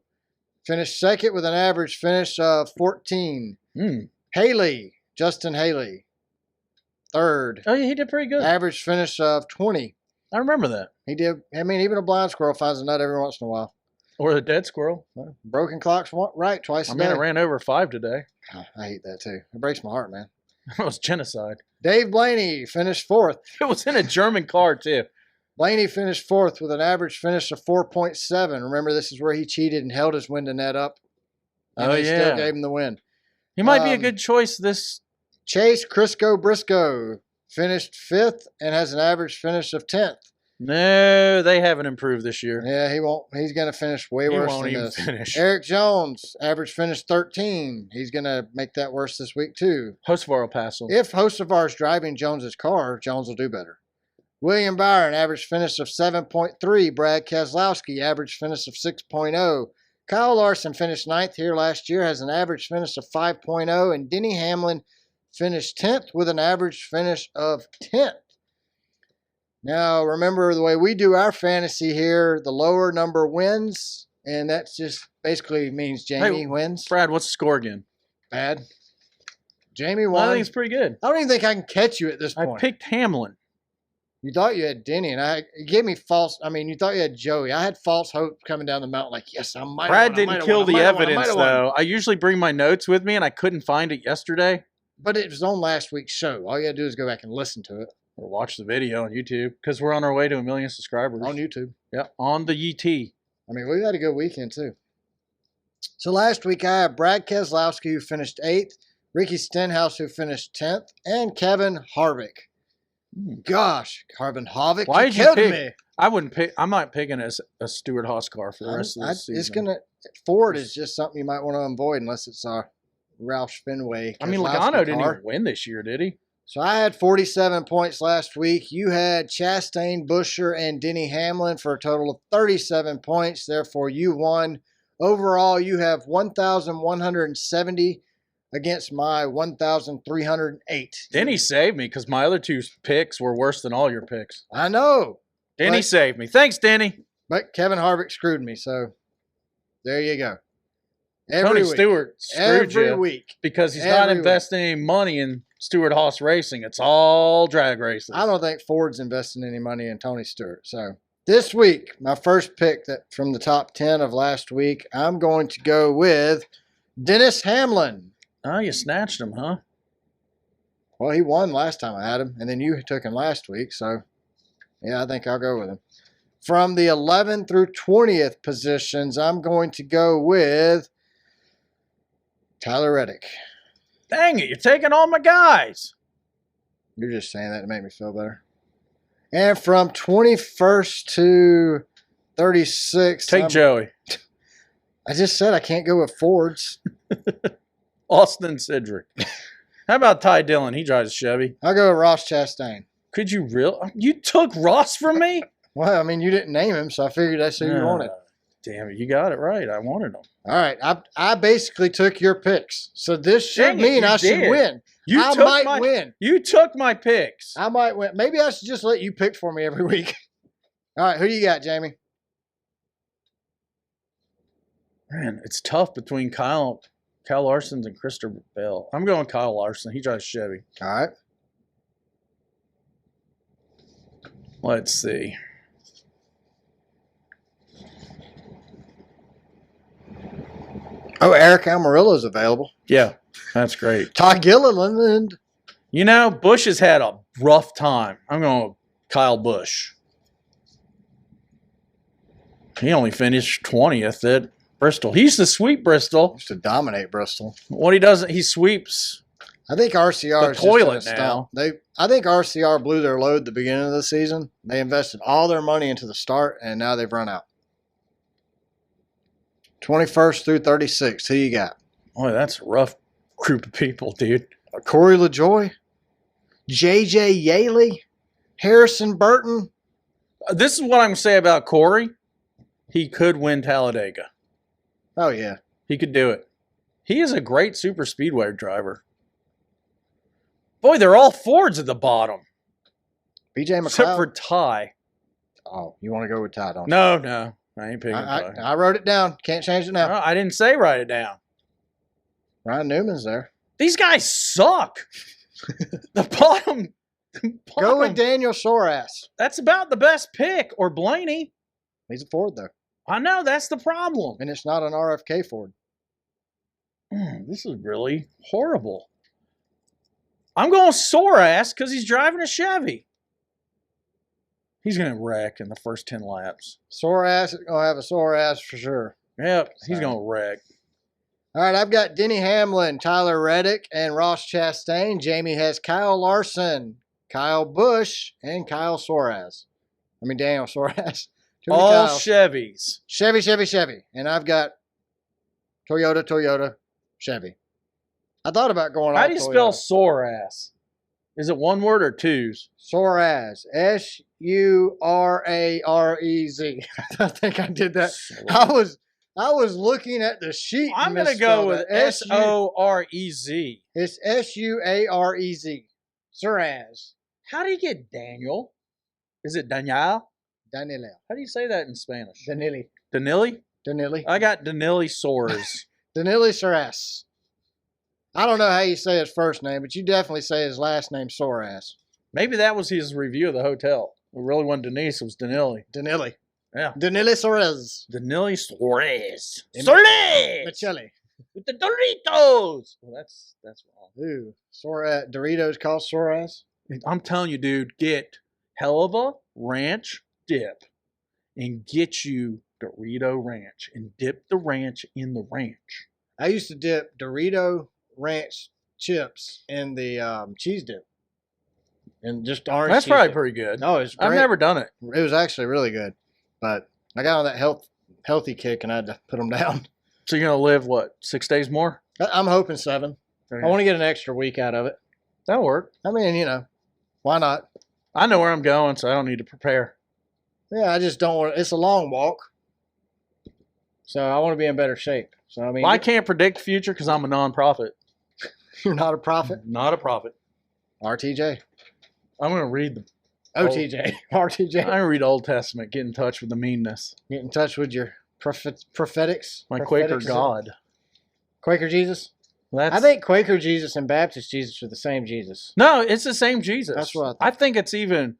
finished second with an average finish of 14. Justin Haley, third. Oh, yeah, he did pretty good. Average finish of 20. I remember that. He did. I mean, even a blind squirrel finds a nut every once in a while. Or the dead squirrel. Well, broken clock's right twice a I day. mean, it ran over 5 today. Oh, I hate that too. It breaks my heart, man. It was genocide. Dave Blaney finished fourth. It was in a German car, too. Blaney finished fourth with an average finish of 4.7. Remember, this is where he cheated and held his window net up. And they still gave him the win. He might be a good choice this. Chase Crisco Briscoe finished fifth and has an average finish of 10th. No, they haven't improved this year. Yeah, he won't. He's going to finish way He worse won't than even this. finish. Eric Jones, average finish 13. He's going to make that worse this week, too. Hocevar will pass him. If Hocevar is driving Jones's car, Jones will do better. William Byron, average finish of 7.3. Brad Keselowski, average finish of 6.0. Kyle Larson finished 9th here last year, has an average finish of 5.0. And Denny Hamlin finished 10th with an average finish of 10th. Now, remember the way we do our fantasy here, the lower number wins, and that just basically means Jamie wins. Brad, what's the score again? Bad. Jamie Well, won. I think it's pretty good. I don't even think I can catch you at this point. I picked Hamlin. You thought you had Denny, and you gave me false. I mean, you thought you had Joey. I had false hope coming down the mountain. Like, yes, I might. Brad didn't kill the evidence, though. I usually bring my notes with me, and I couldn't find it yesterday. But it was on last week's show. All you got to do is go back and listen to it. Or watch the video on YouTube, because we're on our way to 1 million subscribers. On YouTube. Yeah, on the YT. I mean, we had a good weekend, too. So last week, I had Brad Keselowski, who finished 8th, Ricky Stenhouse, who finished 10th, and Kevin Harvick. Gosh, Kevin Harvick, why you did you killed pick? me. I wouldn't pick. I'm not picking a Stewart Haas car for the rest of the season. Ford is just something you might want to avoid unless it's Roush Fenway. I mean, Logano didn't even win this year, did he? So I had 47 points last week. You had Chastain, Buescher, and Denny Hamlin for a total of 37 points. Therefore, you won. Overall, you have 1,170 against my 1,308. Denny saved me because my other 2 picks were worse than all your picks. I know. Denny saved me. Thanks, Denny. But Kevin Harvick screwed me, so there you go. Tony Stewart screwed you every week because he's not investing any money in Stewart Haas racing. It's all drag races. I don't think Ford's investing any money in Tony Stewart. So this week, my first pick from the top 10 of last week, I'm going to go with Dennis Hamlin. Oh, you snatched him, huh? Well, he won last time I had him, and then you took him last week. So, yeah, I think I'll go with him. From the 11th through 20th positions, I'm going to go with Tyler Reddick. Dang it, you're taking all my guys. You're just saying that to make me feel better. And from 21st to 36th. Take Joey. I just said I can't go with Fords. Austin Cedric. How about Ty Dillon? He drives a Chevy. I'll go with Ross Chastain. Could you You took Ross from me? Well, I mean, you didn't name him, so I figured that's who you wanted. Damn it, you got it right. I wanted him. All right, I basically took your picks, so this should mean I should win. I might win. You took my picks. I might win. Maybe I should just let you pick for me every week. All right, who do you got, Jamie? Man, it's tough between Kyle Larson's and Christopher Bell. I'm going Kyle Larson. He drives Chevy. All right. Let's see. Oh, Eric Almirola is available. Yeah, that's great. Todd Gilliland. You know, Busch has had a rough time. I'm going with Kyle Busch. He only finished 20th at Bristol. He used to sweep Bristol. He used to dominate Bristol. What he does, he sweeps. I think RCR is toilet now. I think RCR blew their load at the beginning of the season. They invested all their money into the start, and now they've run out. 21st through 36th. Who you got? Boy, that's a rough group of people, dude. Corey LaJoie, J.J. Yaley, Harrison Burton. This is what I'm going to say about Corey. He could win Talladega. Oh, yeah. He could do it. He is a great super speedway driver. Boy, they're all Fords at the bottom. B.J. McLeod. Except for Ty. Oh, you want to go with Ty, don't you? No. I ain't picking Ty. I wrote it down. Can't change it now. No, I didn't say write it down. Ryan Newman's there. These guys suck. The bottom. Go with Daniel Soras. That's about the best pick. Or Blaney. He's a Ford, though. I know. That's the problem. And it's not an RFK Ford. This is really horrible. I'm going Soras because he's driving a Chevy. He's going to wreck in the first 10 laps. Sore ass is going to have a sore ass for sure. Yep, he's going to wreck. All right, I've got Denny Hamlin, Tyler Reddick, and Ross Chastain. Jamie has Kyle Larson, Kyle Busch, and Daniel Soras. All Chevys. Chevy. And I've got Toyota, Chevy. I thought about going How all do you Toyota. spell Soras? Is it one word or twos? Soraz. S-U-R-A-R-E-Z. I think I did that. I was looking at the sheet. I'm going to go with S-O-R-E-Z. It's S-U-A-R-E-Z. Soraz. How do you get Daniel? Is it Daniel? Danilo. How do you say that in Spanish? Danili. Danili? I got Danili Soras. Danili Soras. I don't know how you say his first name, but you definitely say his last name Soras. Maybe that was his review of the hotel. It really wasn't Denise. It was Denny. Danilli. Yeah. Danilli Suarez. Denny Suarez. Michelli. With the Doritos. Well, that's wrong. Ooh, Suarez. Doritos cost Suarez. I'm telling you, dude, get Helva Ranch dip and get you Dorito Ranch and dip the ranch in the ranch. I used to dip Dorito Ranch chips in the cheese dip. And just orange That's cheese probably dip. pretty good. No, it's great. I've never done it. It was actually really good. But I got on that healthy kick and I had to put them down. So you're going to live, what, 6 days more? I'm hoping 7. Okay. I want to get an extra week out of it. That'll work. I mean, why not? I know where I'm going, so I don't need to prepare. Yeah, I just don't want to. It's a long walk. So I want to be in better shape. So, I mean. Well, I can't predict the future because I'm a nonprofit. You're not a prophet? Not a prophet. RTJ. I'm going to read the OTJ. RTJ. I'm going to read Old Testament, get in touch with the meanness. Get in touch with your prophetics. My Quaker Prophetics, God. Quaker Jesus? Well, I think Quaker Jesus and Baptist Jesus are the same Jesus. No, it's the same Jesus. That's what I think it's even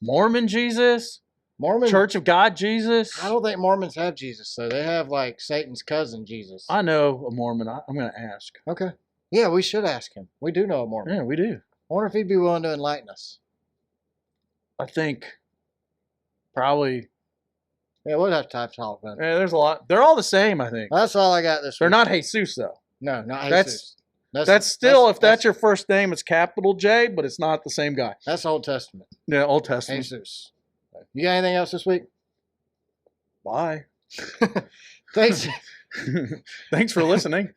Mormon Jesus, Mormon. Church of God Jesus. I don't think Mormons have Jesus, though. They have, like, Satan's cousin Jesus. I know a Mormon. I'm going to ask. Okay. Yeah, we should ask him. We do know a Mormon. Yeah, we do. I wonder if he'd be willing to enlighten us. I think probably. Yeah, we'll have to talk about it. Yeah, there's a lot. They're all the same, I think. That's all I got this They're week. not Jesus, though. No, not That's- Jesus. That's still, if that's your first name, it's capital J, but it's not the same guy. That's Old Testament. Yeah, Old Testament. Jesus. You got anything else this week? Bye. Thanks. Thanks for listening.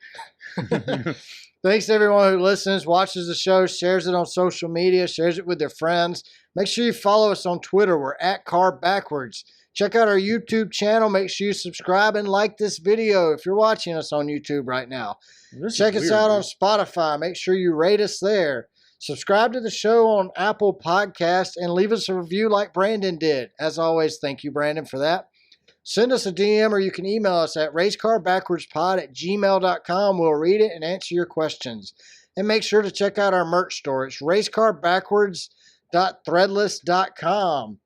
Thanks to everyone who listens, watches the show, shares it on social media, shares it with their friends. Make sure you follow us on Twitter. We're at Car Backwards. Check out our YouTube channel. Make sure you subscribe and like this video if you're watching us on YouTube right now. Check us out on Spotify. Make sure you rate us there. Subscribe to the show on Apple Podcasts and leave us a review like Brandon did. As always, thank you, Brandon, for that. Send us a DM or you can email us at racecarbackwardspod@gmail.com. We'll read it and answer your questions. And make sure to check out our merch store. It's racecarbackwards.threadless.com.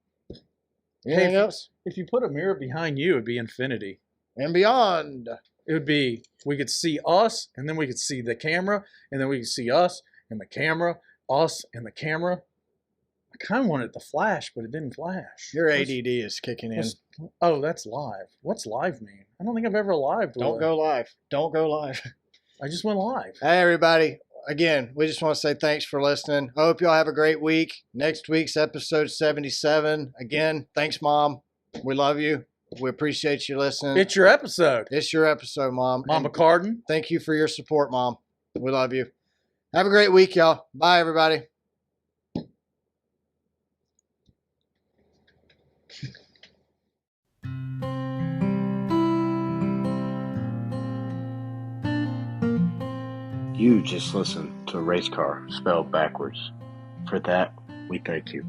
Anything else? If you put a mirror behind you, it'd be infinity. And beyond. It would be, we could see us, and then we could see the camera, and then we could see us and the camera, us and the camera. I kind of wanted it to flash, but it didn't flash. Your ADD is kicking in. Oh, that's live. What's live mean? I don't think I've ever lived. Don't go live. Don't go live. I just went live. Hey, everybody. Again, we just want to say thanks for listening. I hope y'all have a great week. Next week's episode 77. Again, thanks, Mom. We love you. We appreciate you listening. It's your episode. It's your episode, Mom. Mama And Carden. thank you for your support, Mom. We love you. Have a great week, y'all. Bye, everybody. You just listened to a race car spelled backwards. For that, we thank you.